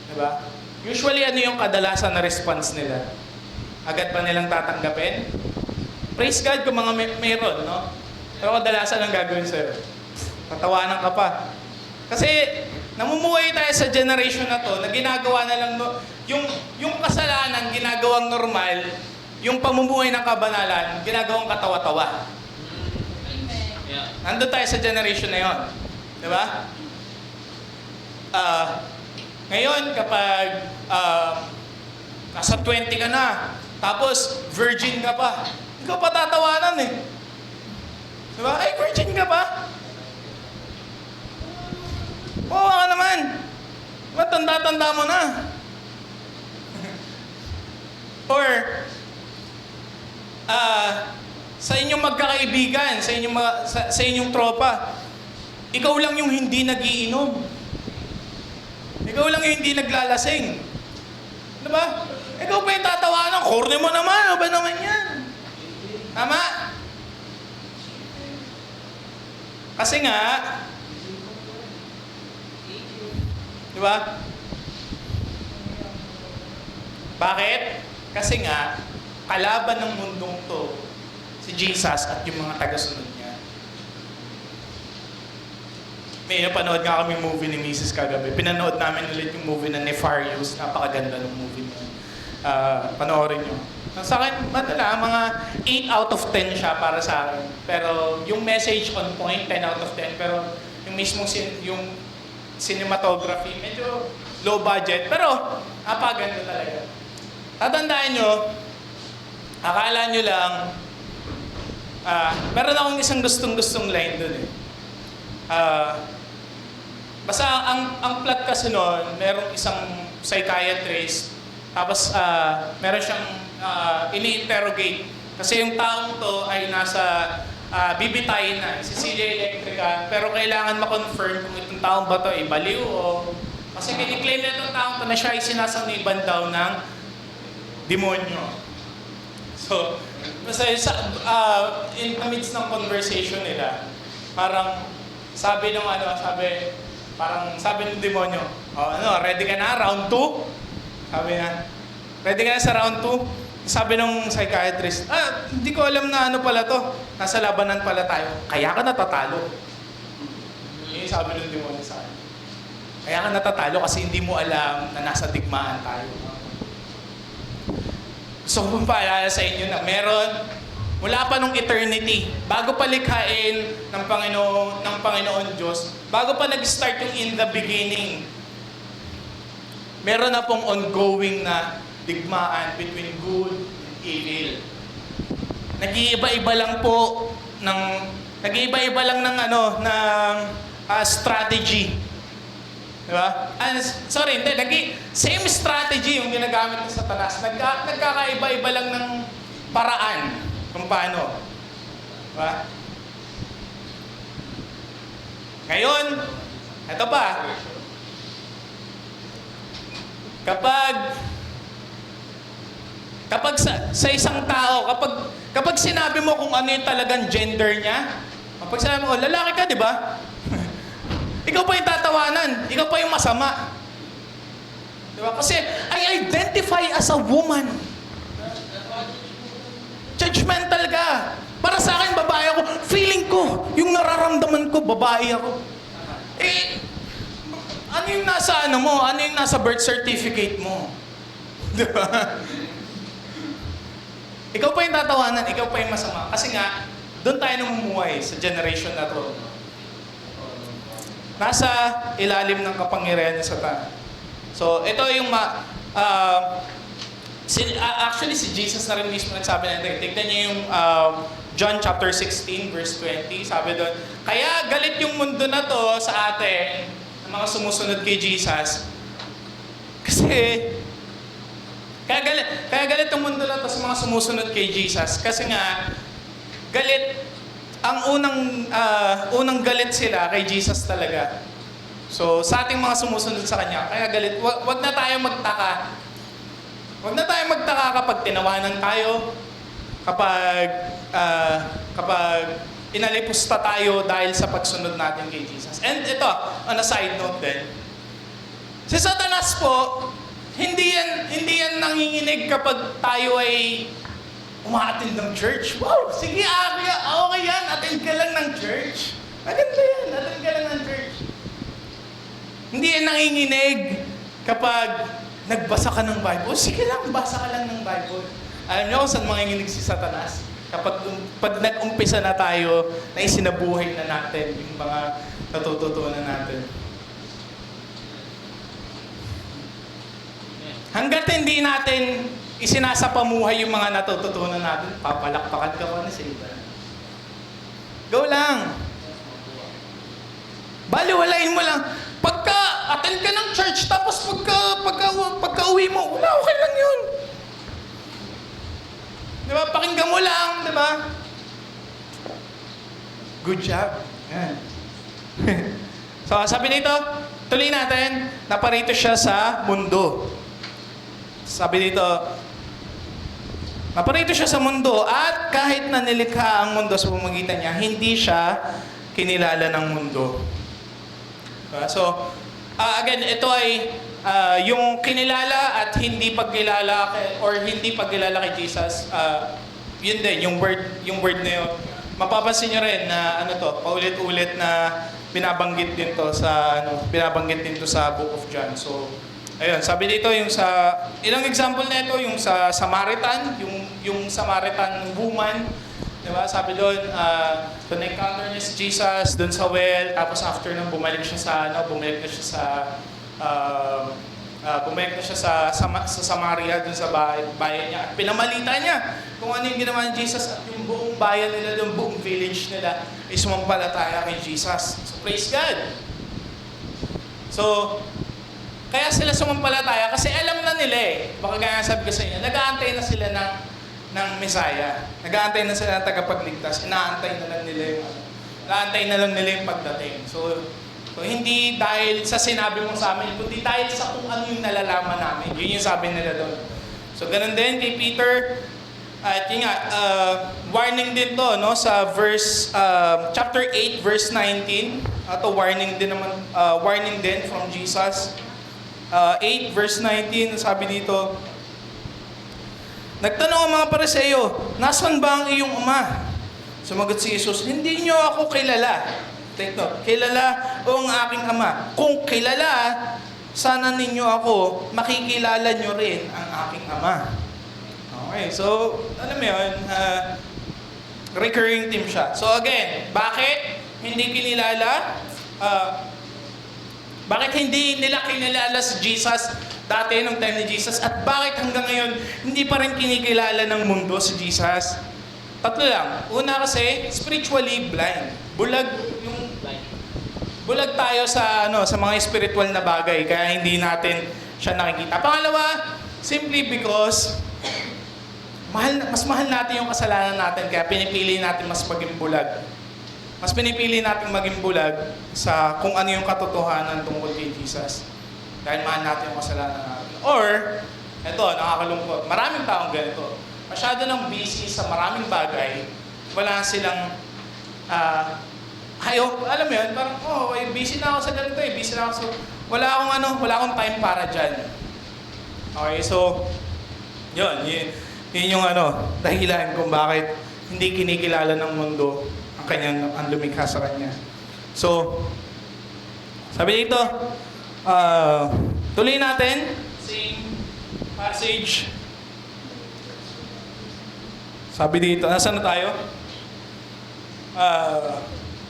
Diba? Usually, ano yung kadalasan na response nila? Agad ba nilang tatanggapin? Praise God kung mga mayroon, no? Pero kadalasan ang gagawin sa'yo. Tatawanan ka pa. Kasi, namumuhay tayo sa generation na to, na ginagawa na lang, yung kasalanan, ginagawang normal, yung pamumuhay ng kabanalan, ginagawang katawa-tawa. Yeah. Nandun tayo sa generation na yon. Diba? Ngayon, kapag nasa 20 ka na, tapos virgin ka pa, ikaw pa tatawanan eh. Diba? Ay, virgin ka pa? Oo ka naman. Matanda-tanda mo na. Or, sa inyong magkakaibigan, sa inyong tropa, ikaw lang yung hindi nagiinom. Ikaw lang yung hindi naglalasing. Diba? Ikaw pa yung tatawanan, korne mo naman, ano ba naman yan? Tama? Kasi nga, diba? Bakit? Kasi nga, kalaban ng mundong to, si Jesus at yung mga tagasunod niya. May napanood nga kami movie ni Mrs. kagabi. Pinanood namin ulit yung movie na Nefarious. Napakaganda ng movie niya. Panoorin nyo. Sa akin, madala, mga 8 out of 10 siya para sa akin. Pero yung message on point, 10 out of 10. Pero yung mismong yung cinematography, medyo low budget. Pero, napakaganda talaga. Tatandaan nyo, akala nyo lang, meron akong isang gustong-gustong line dun eh. Basta ang plot kasi noon, merong isang psychiatrist, tapos meron siyang ini-interrogate. Kasi yung taong to ay nasa bibitayin na, Cecilia Electrica, pero kailangan ma-confirm kung itong taong ba to ay baliw o... Kasi kiniklaim na itong taong to na siya ay sinasaniban daw ng demonyo. So, basta in the midst ng conversation nila, parang sabi ng demonyo, ready ka na, round 2? Sabi niya, ready ka na sa round 2? Sabi ng psychiatrist, hindi ko alam na ano pala to, nasa labanan pala tayo, kaya ka natatalo. Yun yung sabi ng demonyo sa akin. Kaya ka natatalo kasi hindi mo alam na nasa digmaan tayo. So, kung paalala sa inyo na meron, mula pa nung eternity, bago pa likhain ng Panginoon Diyos, bago pa nag-start yung in the beginning, meron na pong ongoing na digmaan between good and evil. Nag-iiba-iba lang ng strategy. Diba? Same strategy yung ginagamit ng Satanas. Nagkakaiba-iba lang ng paraan kung paano. Diba? Ngayon, ito pa. Kapag sa isang tao, kapag sinabi mo kung ano yung talagang gender niya, kapag sinabi mo, lalaki ka, di ba? Ikaw pa yung tatawanan. Ikaw pa yung masama. Di ba? Kasi, I identify as a woman. Judgmental ka. Para sa akin, babae ako. Feeling ko, yung nararamdaman ko, babae ako. Ano yung nasa mo? Ano yung nasa birth certificate mo? Di ba? Ikaw pa yung tatawanan. Ikaw pa yung masama. Kasi nga, doon tayo namumuhay sa generation na to. Nasa ilalim ng kapangyarihan ni Satan. So, ito yung actually, si Jesus na rin mismo nagsabi natin. Tignan niyo yung John chapter 16, verse 20. Sabi doon, kaya galit yung mundo na to sa atin, ng mga sumusunod kay Jesus. Kasi, kaya galit yung mundo na to sa mga sumusunod kay Jesus. Kasi nga, ang unang galit sila kay Jesus talaga. So, sa ating mga sumusunod sa Kanya, kaya galit, wag na tayo magtaka. Huwag na tayo magtaka kapag tinawanan tayo, kapag inalipusta tayo dahil sa pagsunod natin kay Jesus. And ito, on a side note din, si Satanas po, hindi yan nanginginig kapag tayo ay umaattend ng church. Wow, sige, okay yan, attend ka lang ng church. Maganda yan, attend ka lang ng church. Hindi yan nanginginig kapag nagbasa ka ng Bible. Sige lang, basa ka lang ng Bible. Alam niyo kung saan manginginig si Satanas? Pag nag-umpisa na tayo, na isinabuhay na natin yung mga natututunan natin. Hanggat hindi natin isinasapamuhay yung mga natututunan natin, papalakpakan ka pa na Satan. Go lang. Baliwalain mo lang. Pagka-attend ka ng church, tapos pagka-uwi mo, wala, okay lang yun. Di ba? Pakinggan mo lang, di ba? Good job. Yan. So, sabi nito, tuloy natin, naparito siya sa mundo. Sabi dito, naparito siya sa mundo at kahit na nilikha ang mundo sa pamamagitan niya, hindi siya kinilala ng mundo. So, again, ito ay yung kinilala at hindi pagkilala or hindi pagkilala kay Jesus. Yun din, yung word na yun. Mapapansin niyo rin na paulit-ulit na binabanggit din to sa Book of John. So, ayun, sabi dito yung sa ilang example na ito, yung sa Samaritan, yung Samaritan woman. Diba? Sabi doon, na-encounter niya si Jesus doon sa well, tapos after nung bumalik na siya sa Samaria, doon sa bayan niya. At pinamalita niya kung ano yung ginawa ni Jesus at yung buong bayan nila, yung buong village nila ay sumampalataya kay Jesus. So praise God! So, kaya sila sumampalataya kasi alam na nila baka gaya sabi ko sa inyo, nag-aantay na sila ng Messiah. Nag-aantay na sila ng tagapagligtas. Inaantay na lang nila yung pagdating. So hindi dahil sa sinabi mo sa amin, kundi dahil sa kung ano yung nalalaman namin. Yun yung sabi nila doon. So ganun din kay Peter. At yun nga, warning din to, no? Sa chapter 8, verse 19. Ito, warning din from Jesus. 8, verse 19, sabi dito, nagtanong ang mga Pariseo, nasaan ba ang iyong ama? Sumagot si Jesus, hindi niyo ako kilala. Take note, kilala o ang aking ama. Kung kilala, sana ninyo ako, makikilala nyo rin ang aking ama. Okay, so, alam mo yun, recurring theme siya. So again, bakit hindi kinilala? Bakit hindi nila kinilala si Jesus dati nung time ni Jesus? At bakit hanggang ngayon hindi pa rin kinikilala ng mundo si Jesus? Tatlo lang. Una kasi, spiritually blind. Bulag tayo sa mga spiritual na bagay kaya hindi natin siya nakikita. Pangalawa, simply because mas mahal natin yung kasalanan natin kaya pinipili natin mas maging bulag. Mas pinipili natin maging bulag sa kung ano yung katotohanan tungkol kay Jesus. Dahil mahal natin yung kasalanan natin. Or, eto, nakakalungkot. Maraming taong ganito. Masyado nang busy sa maraming bagay. Wala silang, alam mo yun, parang, busy na ako sa ganito busy na ako sa, wala akong time para dyan. Okay, so, yun yung dahilan kung bakit hindi kinikilala ng mundo ang lumikha sa kanya. So, sabi dito, tuloy natin, same passage. Sabi dito, nasaan na tayo?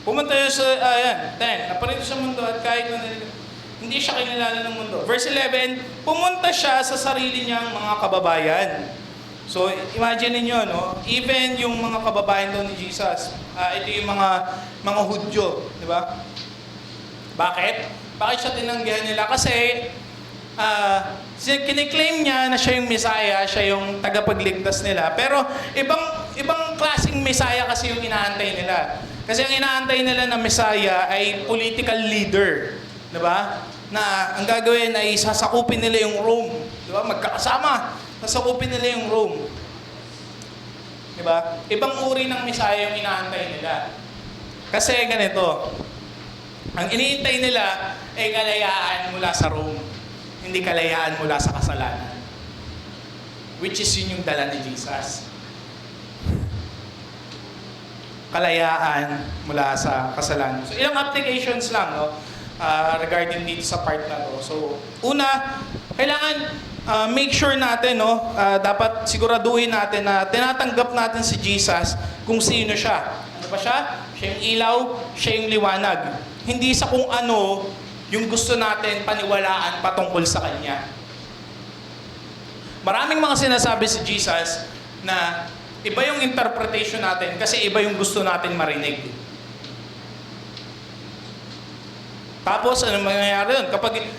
Pumunta tayo sa, 10, naparito sa mundo at kahit na Hindi siya kinilala ng mundo. Verse 11, pumunta siya sa sarili niyang mga kababayan. So, imagine niyo, no? Even yung mga kababayan daw ni Jesus, ito yung mga Hudyo, di ba? Bakit? Bakit siya tinanggihan nila? Kasi, kiniklaim niya na siya yung Messiah, siya yung tagapagligtas nila. Pero, ibang klaseng Messiah kasi yung inaantay nila. Kasi ang inaantay nila na Messiah ay political leader. Diba? Na ang gagawin ay sasakupin nila yung Rome. Diba? Magkakasama. Sasakupin nila yung Rome. Diba? Ibang uri ng Messiah yung inaantay nila. Kasi ganito, ang iniintay nila ay kalayaan mula sa Rome. Hindi kalayaan mula sa kasalanan. Which is yun yung dala ni Jesus. Kalayaan mula sa kasalanan. So ilang applications lang, no? Regarding dito sa part na to. So, una, kailangan make sure natin, no, dapat siguraduhin natin na tinatanggap natin si Jesus kung sino siya. Ano ba siya? Siya yung ilaw, siya yung liwanag. Hindi sa kung ano yung gusto natin paniwalaan patungkol sa Kanya. Maraming mga sinasabi si Jesus na iba yung interpretation natin kasi iba yung gusto natin marinig. Tapos, ano mangyayari yun?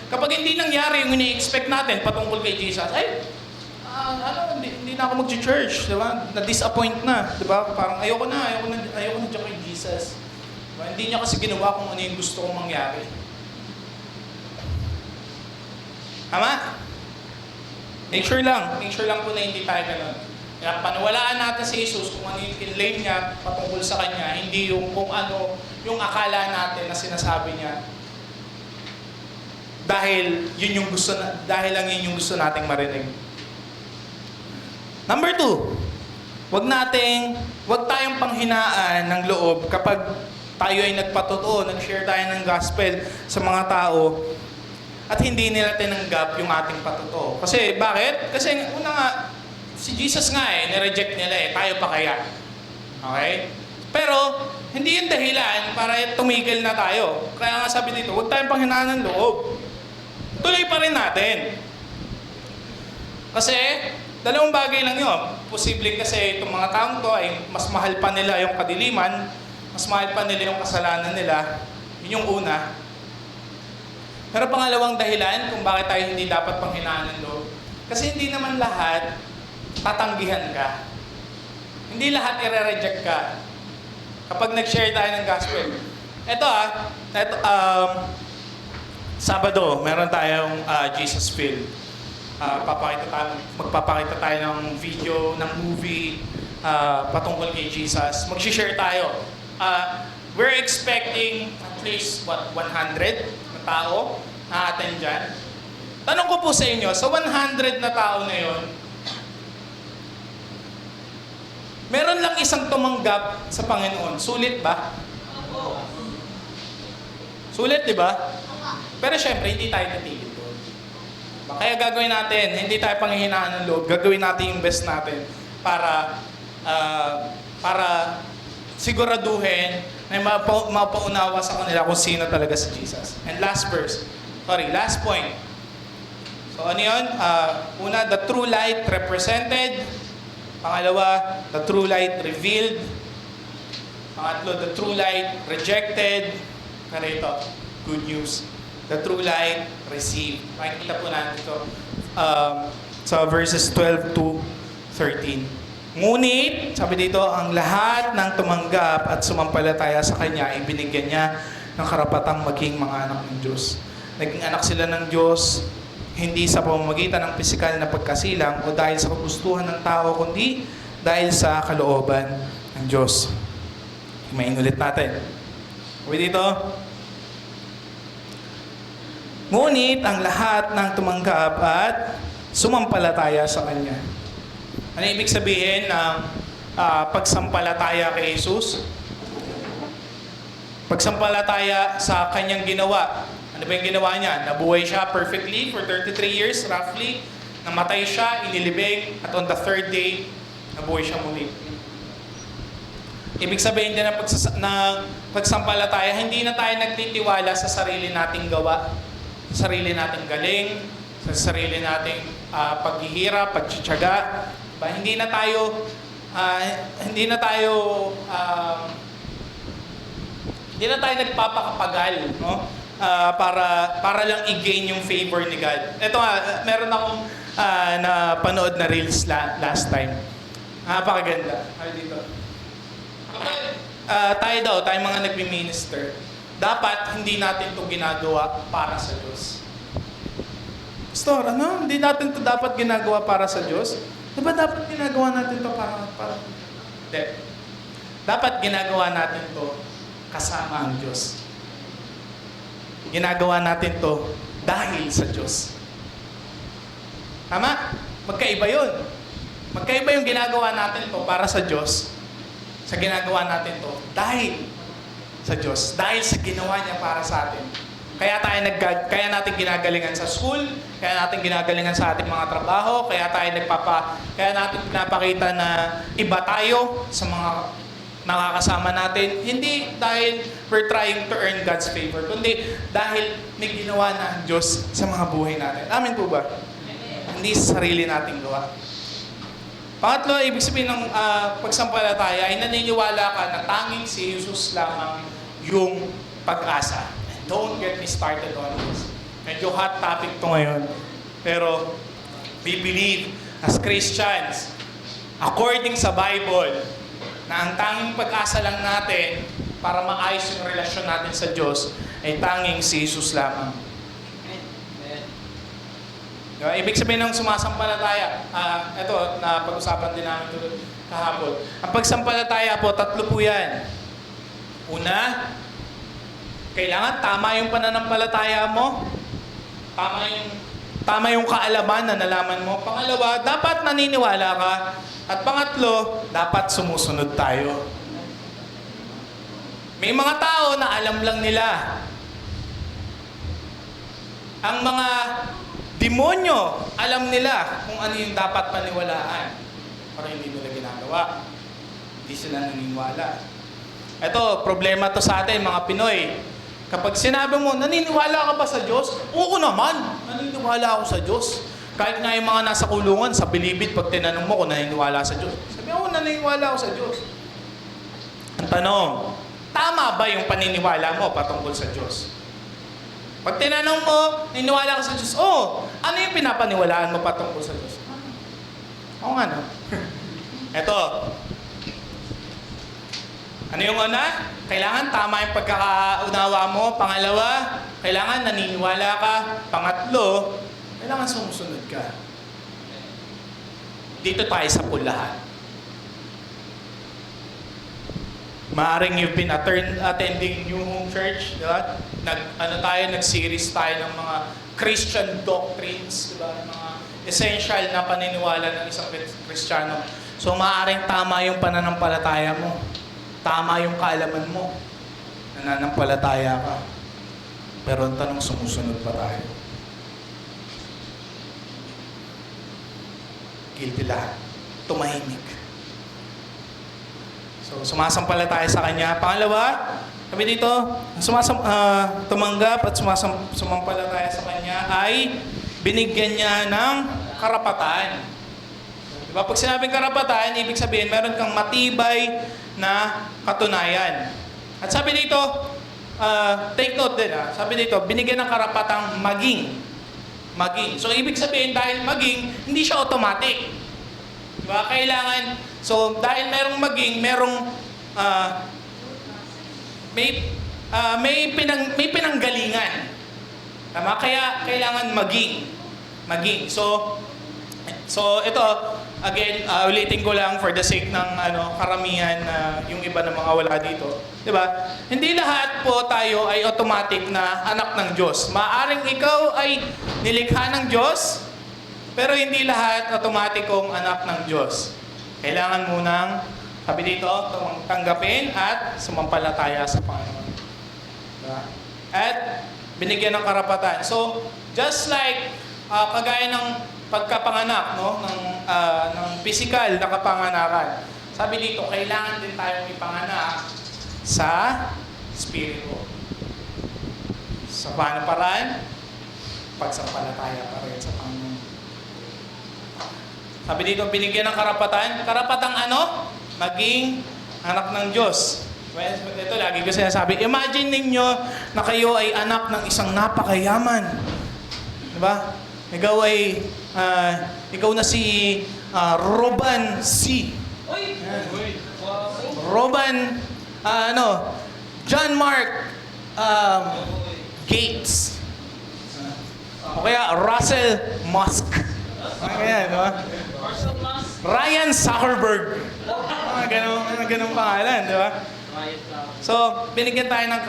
Kapag hindi nangyari yung ini-expect natin patungkol kay Jesus, ay, hindi na ako mag-church, di ba? Na-disappoint na, di ba? Parang ayoko na dyan kay Jesus. Diba? Hindi niya kasi ginawa kung ano yung gusto kong mangyari. Tama? Make sure lang po na hindi tayo ganun. Kaya panawalaan natin si Jesus kung ano yung kinlaim niya patungkol sa Kanya, hindi yung kung ano yung akala natin na sinasabi niya. Dahil lang yun yung gusto nating marinig. Number 2, wag tayong panghinaan ng loob kapag tayo ay nagpatotoo, nag-share tayo ng gospel sa mga tao at hindi nila tinanggap yung ating patotoo. Kasi bakit? Kasi una nga, si Jesus nga nireject nila tayo pa kaya? Okay? Pero, hindi yung dahilan para tumigil na tayo. Kaya nga sabi dito, wag tayong panghinaan ng loob. Tuloy pa rin natin. Kasi, dalawang bagay lang yun. Posibleng kasi itong mga taong to ay mas mahal pa nila yung kadiliman, mas mahal pa nila yung kasalanan nila. Yun yung una. Pero pangalawang dahilan kung bakit tayo hindi dapat panghinaan ng loob. Kasi hindi naman lahat tatanggihan ka. Hindi lahat i-reject ka. Kapag nag-share tayo ng gospel. Sabado, meron tayong Jesus Film. Magpapakita tayo ng video, ng movie patungkol kay Jesus. Mag-share tayo. We're expecting at least 100 na tao na attend dyan. Tanong ko po sa inyo, sa 100 na tao na yon, meron lang isang tumanggap sa Panginoon. Sulit ba? Sulit, di ba? Pero syempre, hindi tayo natigil doon. Kaya gagawin natin, hindi tayo panghihinaan ng loob, gagawin natin yung best natin para siguraduhin na mapaunawa sa kanila kung sino talaga si Jesus. And last point. So ano yun? Una, the true light represented. Pangalawa, the true light revealed. Pangatlo, the true light rejected. Pero ito, good news. The true light received. Makikita po natin ito sa verses 12 to 13. Ngunit, sabi dito, ang lahat ng tumanggap at sumampalataya sa Kanya, ibinigyan niya ng karapatang maging mga anak ng Diyos. Naging anak sila ng Diyos, hindi sa pamamagitan ng pisikal na pagkasilang o dahil sa kagustuhan ng tao, kundi dahil sa kalooban ng Diyos. Mainulit natin. Sabi dito, ngunit ang lahat ng tumanggap at sumampalataya sa Kanya. Ano ibig sabihin ng pagsampalataya kay Jesus? Pagsampalataya sa Kanyang ginawa. Ano ba yung ginawa niya? Nabuhay siya perfectly for 33 years, roughly. Namatay siya, inilibing, at on the third day, nabuhay siya muli. Ibig sabihin din ng pagsampalataya, hindi na tayo nagtitiwala sa sarili nating gawa. sa sarili nating galing, sa sarili nating paghihirap, pagtsatsaga. Diba? Hindi na tayo nagpapakapagal, no? Para lang i-gain yung favor ni God. Ito nga, meron akong napanood na reels last time. Napakaganda. Dito. Tayo mga nagmi-minister, dapat hindi natin to ginagawa para sa Diyos. Pastor, hindi natin to dapat ginagawa para sa Diyos? Diba dapat ginagawa natin to para... Hindi. Dapat ginagawa natin to kasama ang Diyos. Ginagawa natin to dahil sa Diyos. Tama? Magkaiba yun. Magkaiba yung ginagawa natin to para sa Diyos sa ginagawa natin to dahil sa Diyos. Dahil sa ginawa niya para sa atin. Kaya natin ginagalingan sa school, kaya natin ginagalingan sa ating mga trabaho, kaya natin pinapakita na iba tayo sa mga nakakasama natin. Hindi dahil we're trying to earn God's favor, kundi dahil may ginawa na ang Diyos sa mga buhay natin. Amen po ba? Hindi sa sarili nating gawa. Pangatlo, ibig sabihin ng pagsampalataya ay naniniwala ka na tanging si Jesus lamang yung pag-asa. And don't get me started on this. Medyo hot topic to ngayon. Pero we believe as Christians, according sa Bible, na ang tanging pag-asa lang natin para maayos yung relasyon natin sa Diyos ay tanging si Jesus lamang. Diba? Ibig sabihin ng sumasampalataya, ito, na pag-usapan din namin ito kahapon. Ang pagsampalataya po, tatlo po yan. Una, kailangan tama yung pananampalataya mo. Tama yung kaalaman na nalaman mo. Pangalawa, dapat naniniwala ka. At pangatlo, dapat sumusunod tayo. May mga tao na alam lang nila. Ang mga demonyo, alam nila kung ano yung dapat paniwalaan. Pero hindi nila ginagawa. Hindi sila naniniwala. Ito, problema to sa atin, mga Pinoy. Kapag sinabi mo, naniniwala ka ba sa Diyos? Oo naman, naniniwala ako sa Diyos. Kahit nga yung mga nasa kulungan, sa bilibid, pag tinanong mo kung naniniwala sa Diyos, sabi, oo, naniniwala ako sa Diyos. Ang tanong, tama ba yung paniniwala mo patungkol sa Diyos? Pag tinanong mo, naniniwala ka sa Diyos, ano yung pinapaniwalaan mo patungkol sa Diyos? Oo nga, no? Eto. Ano yung una? Kailangan tama yung pagkakaunawa mo. Pangalawa, kailangan naniniwala ka. Pangatlo, kailangan sumusunod ka. Dito tayo sa pulahan. Maaring you've been attending New Home Church, di ba? Nag-series tayo ng mga Christian doctrines, di ba? Mga essential na paniniwala ng isang Kristiyano. So maaring tama yung pananampalataya mo. Tama yung kaalaman mo. Nananampalataya ka. Pero ang tanong, sumusunod pa tayo. Guilty lahat. Tumahimik. So, sumasampalataya sa Kanya. Pangalawa, sabi dito, tumanggap at sumampalataya sa Kanya ay binigyan niya ng karapatan. Diba? Pag sinabing karapatan, ibig sabihin, meron kang matibay na katunayan. At sabi dito, take note din sabi dito, binigyan ng karapatang maging. So, ibig sabihin, dahil maging, hindi siya automatic. Diba? Kailangan, so, dahil merong maging, merong, may pinanggalingan. Tama? Kaya, kailangan maging. So, ito, again, ulitin ko lang for the sake ng karamihan na yung iba ng mga wala dito. Diba? Hindi lahat po tayo ay automatic na anak ng Diyos. Maaring ikaw ay nilikha ng Diyos, pero hindi lahat automatikong anak ng Diyos. Kailangan munang, sabi dito, tanggapin at sumampalataya sa Panginoon. Diba? At binigyan ng karapatan. So, just like, kagaya ng pagkapanganak, no, ng physical na kapanganakan. Sabi dito, kailangan din tayong ipanganak sa Espiritu. Sa paano paraan? pagsampalataya pa rin sa Panginoon. Sabi dito, binigyan ng karapatan. Karapatang ano? Maging anak ng Diyos. Well, ito lagi ko sinasabi, imagine ninyo na kayo ay anak ng isang napakayaman. Diba? Ikaw na si Roban C. Roban, John Mark Gates. O kaya Russell Musk. Kaya, diba? Ryan Zuckerberg. Ganun pangalan, diba? So, binigyan tayo ng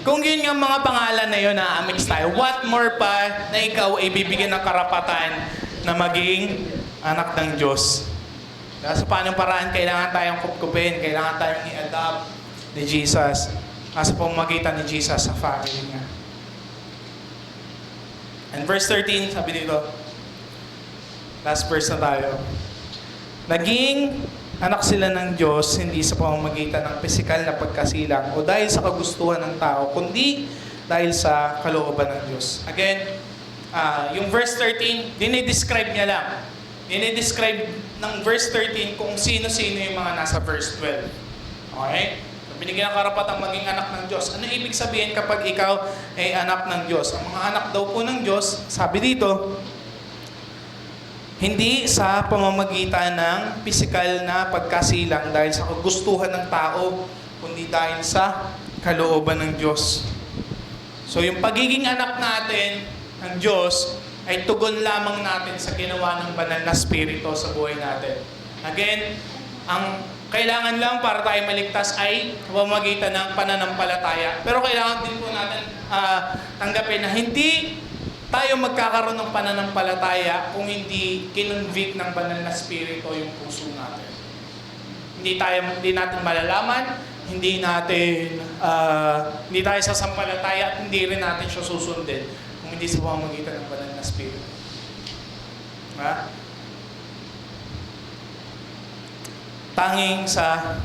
kung yun nga mga pangalan na yun na amix tayo, what more pa na ikaw ay bibigyan ng karapatan na maging anak ng Diyos. Sa paanong paraan, kailangan tayong kupkupin, kailangan tayong i-adopt ni Jesus. Sa pamamagitan ni Jesus sa family niya. And verse 13, sabi dito, last verse na tayo. Naging anak sila ng Diyos, hindi sa pamamagitan ng pisikal na pagkasilang o dahil sa kagustuhan ng tao, kundi dahil sa kalooban ng Diyos. Again, yung verse 13, dinidescribe niya lang. Dinidescribe ng verse 13 kung sino-sino yung mga nasa verse 12. Okay? So, binigyan ng karapatang maging anak ng Diyos. Ano ibig sabihin kapag ikaw ay anak ng Diyos? Ang mga anak daw po ng Diyos, sabi dito, hindi sa pamamagitan ng pisikal na pagkasilang dahil sa kagustuhan ng tao, kundi dahil sa kalooban ng Diyos. So yung pagiging anak natin ng Diyos ay tugon lamang natin sa ginawa ng banal na spirito sa buhay natin. Again, ang kailangan lang para tayo maligtas ay pamamagitan ng pananampalataya. Pero kailangan din po natin tanggapin na hindi tayo magkakaroon ng pananampalataya kung hindi kinonvict ng banal na spirito yung puso natin. Hindi natin malalaman, hindi tayo sasampalataya at hindi rin natin siya susundin kung hindi sa pamamagitan ng banal na spirito. Ha? Tanging sa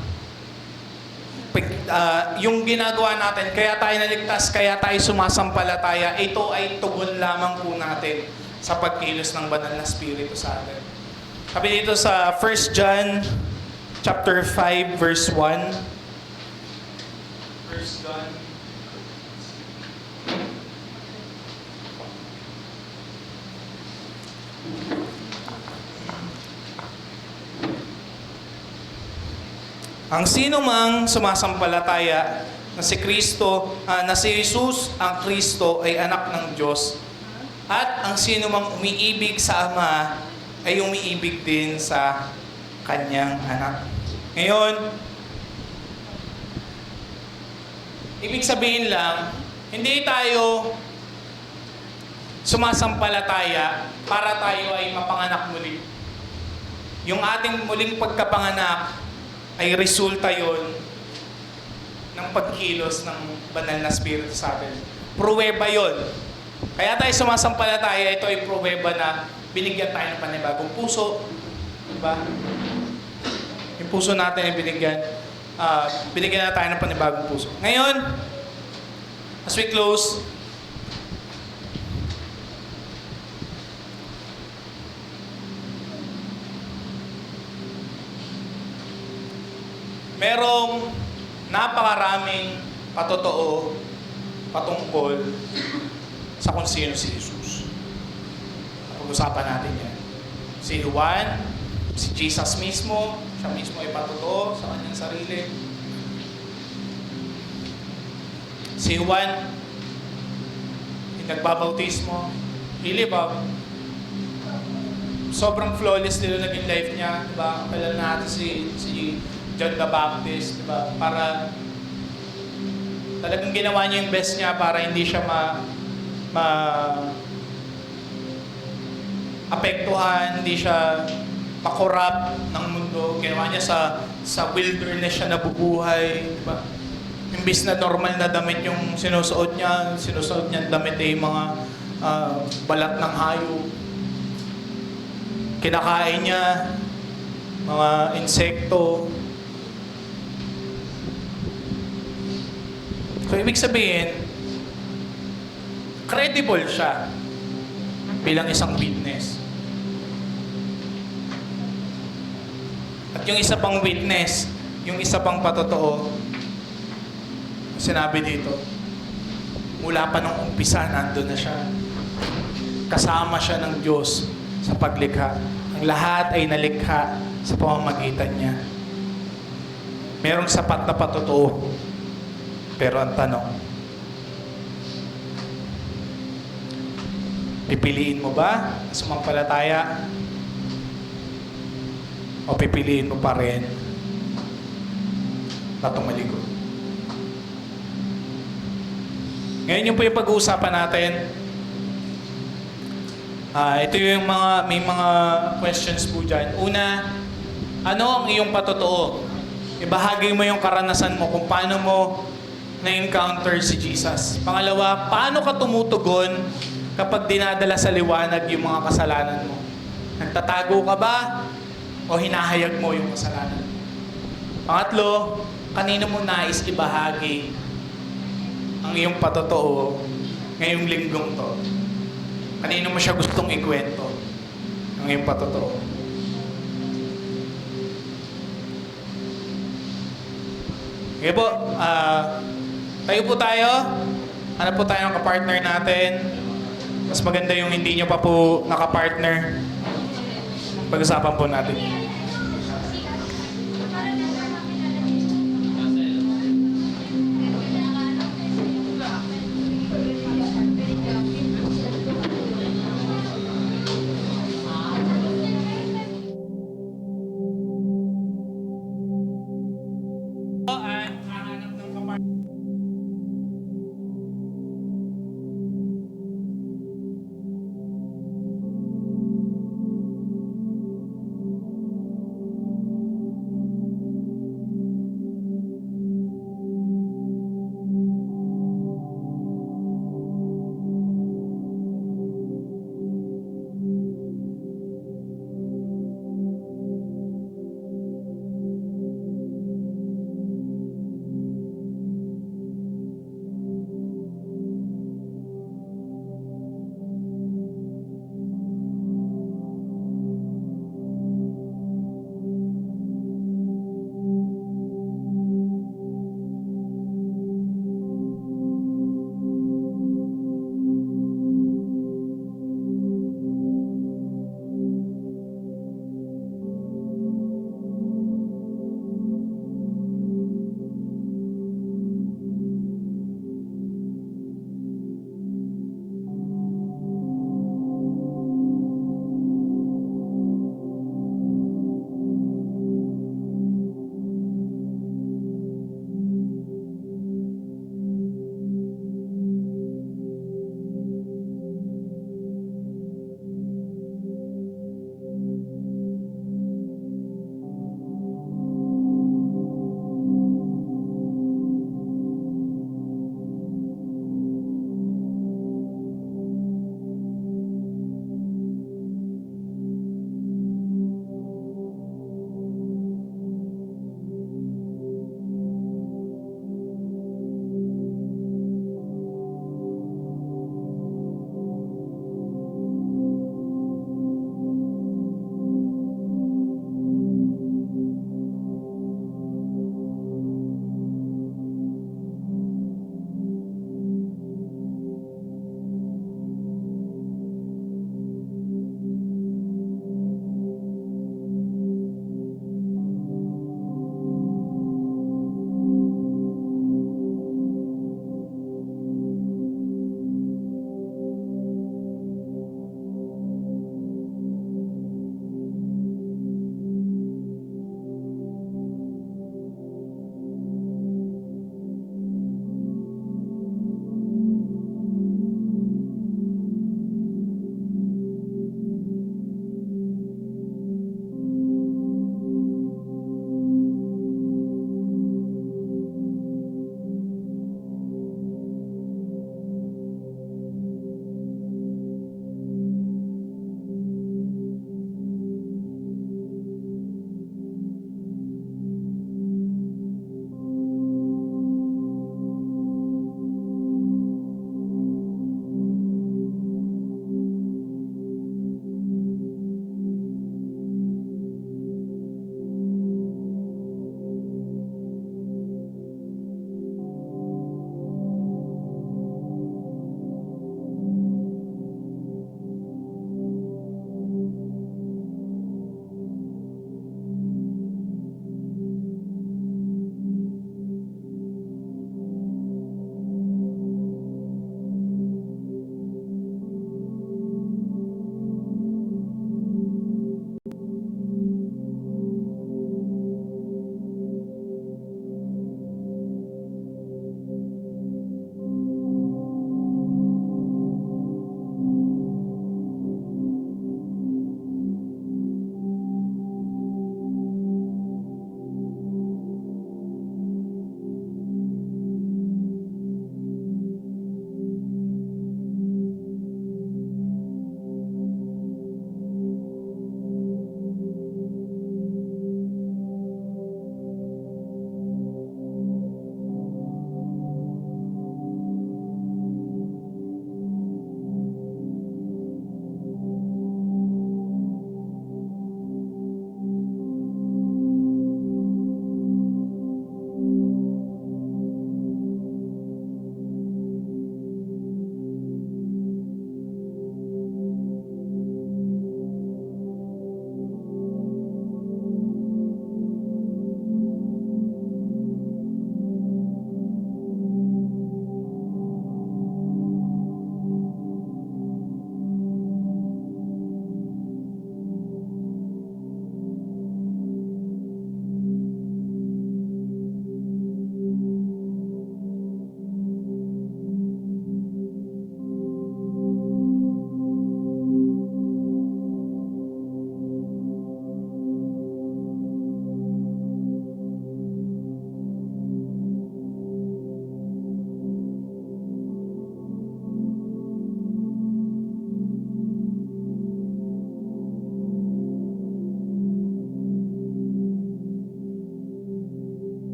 yung ginagawa natin, kaya tayo naligtas, kaya tayo sumasampalataya, ito ay tugon lamang po natin sa pagkilos ng banal na spirito sa atin. Sabi dito sa 1 John chapter 5 verse 1. 1 John ang sino mang sumasampalataya na si Jesus ang Kristo ay anak ng Diyos, at ang sino mang umiibig sa Ama ay umiibig din sa kanyang anak. Ngayon, ibig sabihin lang, hindi tayo sumasampalataya para tayo ay mapanganak muli. Yung ating muling pagkapanganak ay resulta yon ng pagkilos ng banal na spirito sa atin. Pruweba yon. Kaya tayo sumasampalataya, ito ay pruweba na binigyan tayo ng panibagong puso. Diba? Yung puso natin ay binigyan na tayo ng panibagong puso. Ngayon, as we close, merong napakaraming patotoo patungkol sa kung sino si Jesus. Pag-usapan natin yan. Si Juan, si Jesus mismo, siya mismo ay patotoo sa kanyang sarili. Si Juan, yung nagbabautismo, hilibab, sobrang flawless nila naging life niya. Diba? Kailan natin si John the Baptist, diba? Para talagang ginawa niya yung best niya para hindi siya apektuhan, hindi siya makorap ng mundo. Ginawa niya sa wilderness siya nabubuhay, diba? Imbis na normal na damit yung sinusuot niya damit ay mga balat ng hayop. Kinakain niya mga insekto. So, ibig sabihin, credible siya bilang isang witness. At yung isa pang witness, yung isa pang patotoo, sinabi dito, mula pa nung umpisa, nandun na siya. Kasama siya ng Diyos sa paglikha. Ang lahat ay nalikha sa pamamagitan niya. Merong sapat na patotoo. Pero ang tanong, pipiliin mo ba na sumampalataya? O pipiliin mo pa rin na tumalikod? Ngayon yun po yung pag-uusapan natin. Ito yung may mga questions po dyan. Una, ano ang iyong patotoo? Ibahagi mo yung karanasan mo kung paano mo na-encounter si Jesus. Pangalawa, paano ka tumutugon kapag dinadala sa liwanag yung mga kasalanan mo? Nagtatago ka ba? O hinahayag mo yung kasalanan? Pangatlo, kanino mo nais ibahagi ang iyong patotoo ngayong linggong to? Kanino mo siya gustong ikwento ang iyong patotoo? Okay po, tayo po tayo. Hanap po tayo ng kapartner natin. Mas maganda yung hindi nyo pa po nakapartner. Pag-usapan po natin.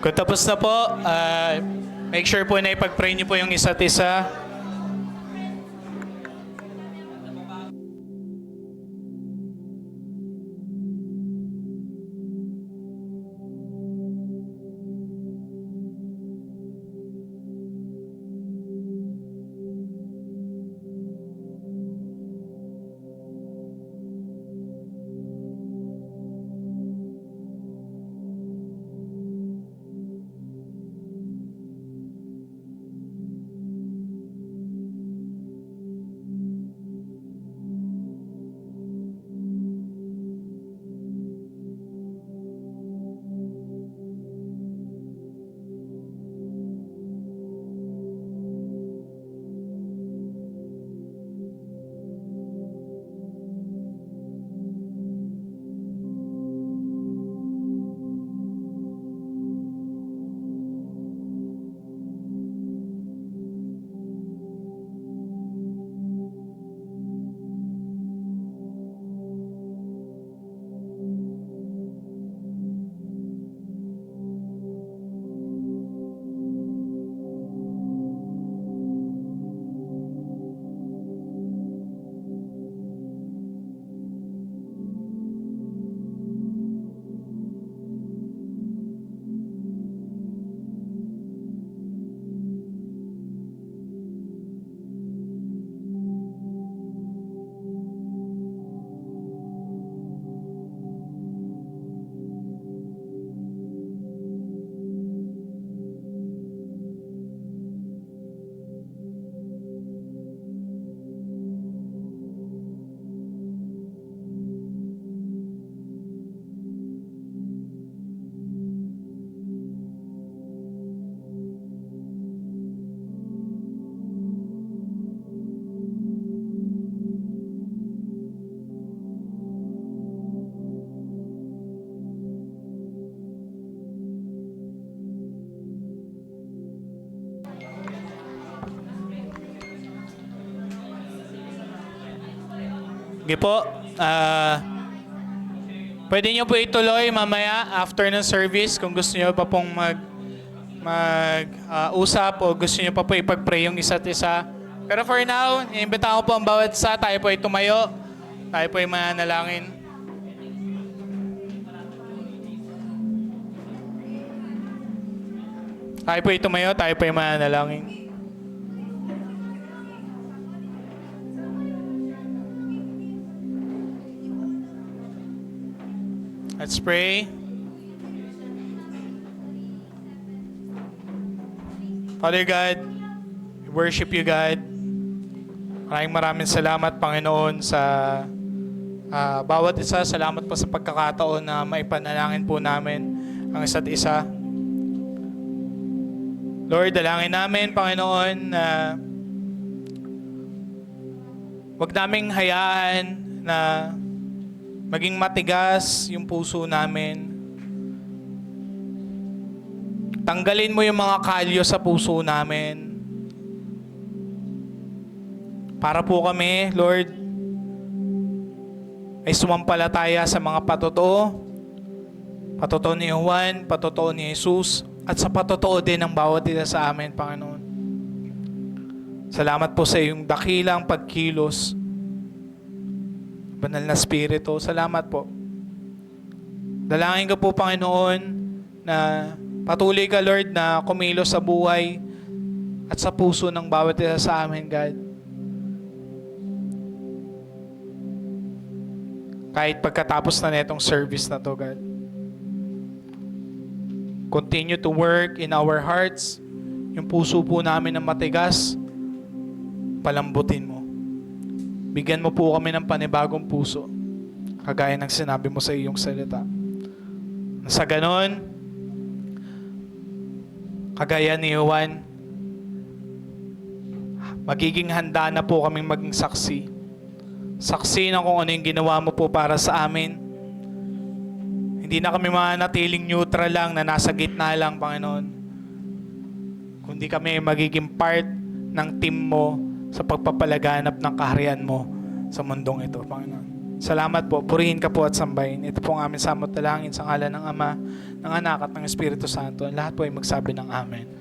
Kung tapos na po, make sure po na ipag-pray niyo po yung isa't isa. Sige po. Pwede nyo po ituloy mamaya after ng service kung gusto nyo pa pong usap o gusto nyo pa po ipag-pray yung isa't isa. Pero for now, iimbitahan ko po ang bawat isa. Tayo po ay tumayo. Tayo po ay mananalangin. Tayo po ay tumayo. Tayo po ay mananalangin. Let's pray. Father God, we worship you, God. Maraming salamat, Panginoon, sa bawat isa. Salamat po sa pagkakataon na maipanalangin po namin ang isa't isa. Lord, dalangin namin, Panginoon, na wag naming hayaan na maging matigas yung puso namin. Tanggalin mo yung mga kalyo sa puso namin. Para po kami, Lord, ay sumampalataya sa mga patotoo. Patotoo ni Juan, patotoo ni Jesus, at sa patotoo din ng bawat isa sa amin, Panginoon. Salamat po sa iyong dakilang pagkilos. Banal na Espiritu, salamat po. Dalangin ko po, Panginoon, na patuloy ka, Lord, na kumilos sa buhay at sa puso ng bawat isa sa amin, God. Kahit pagkatapos na netong service na to, God. Continue to work in our hearts. Yung puso po namin na matigas, palambutin mo. Bigyan mo po kami ng panibagong puso, kagaya ng sinabi mo sa iyong salita. Sa ganon, kagaya ni Juan, magiging handa na po kaming maging saksi. Saksi na kung ano yung ginawa mo po para sa amin. Hindi na kami manatiling neutral lang na nasa gitna lang, Panginoon. Kundi kami magiging part ng team mo sa pagpapalaganap ng kaharian mo sa mundong ito, Panginoon. Salamat po. Purihin ka po at sambahin. Ito po ang aming samot dalangin sa ngalan ng Ama, ng Anak at ng Espiritu Santo. Ang lahat po ay magsabi ng Amen.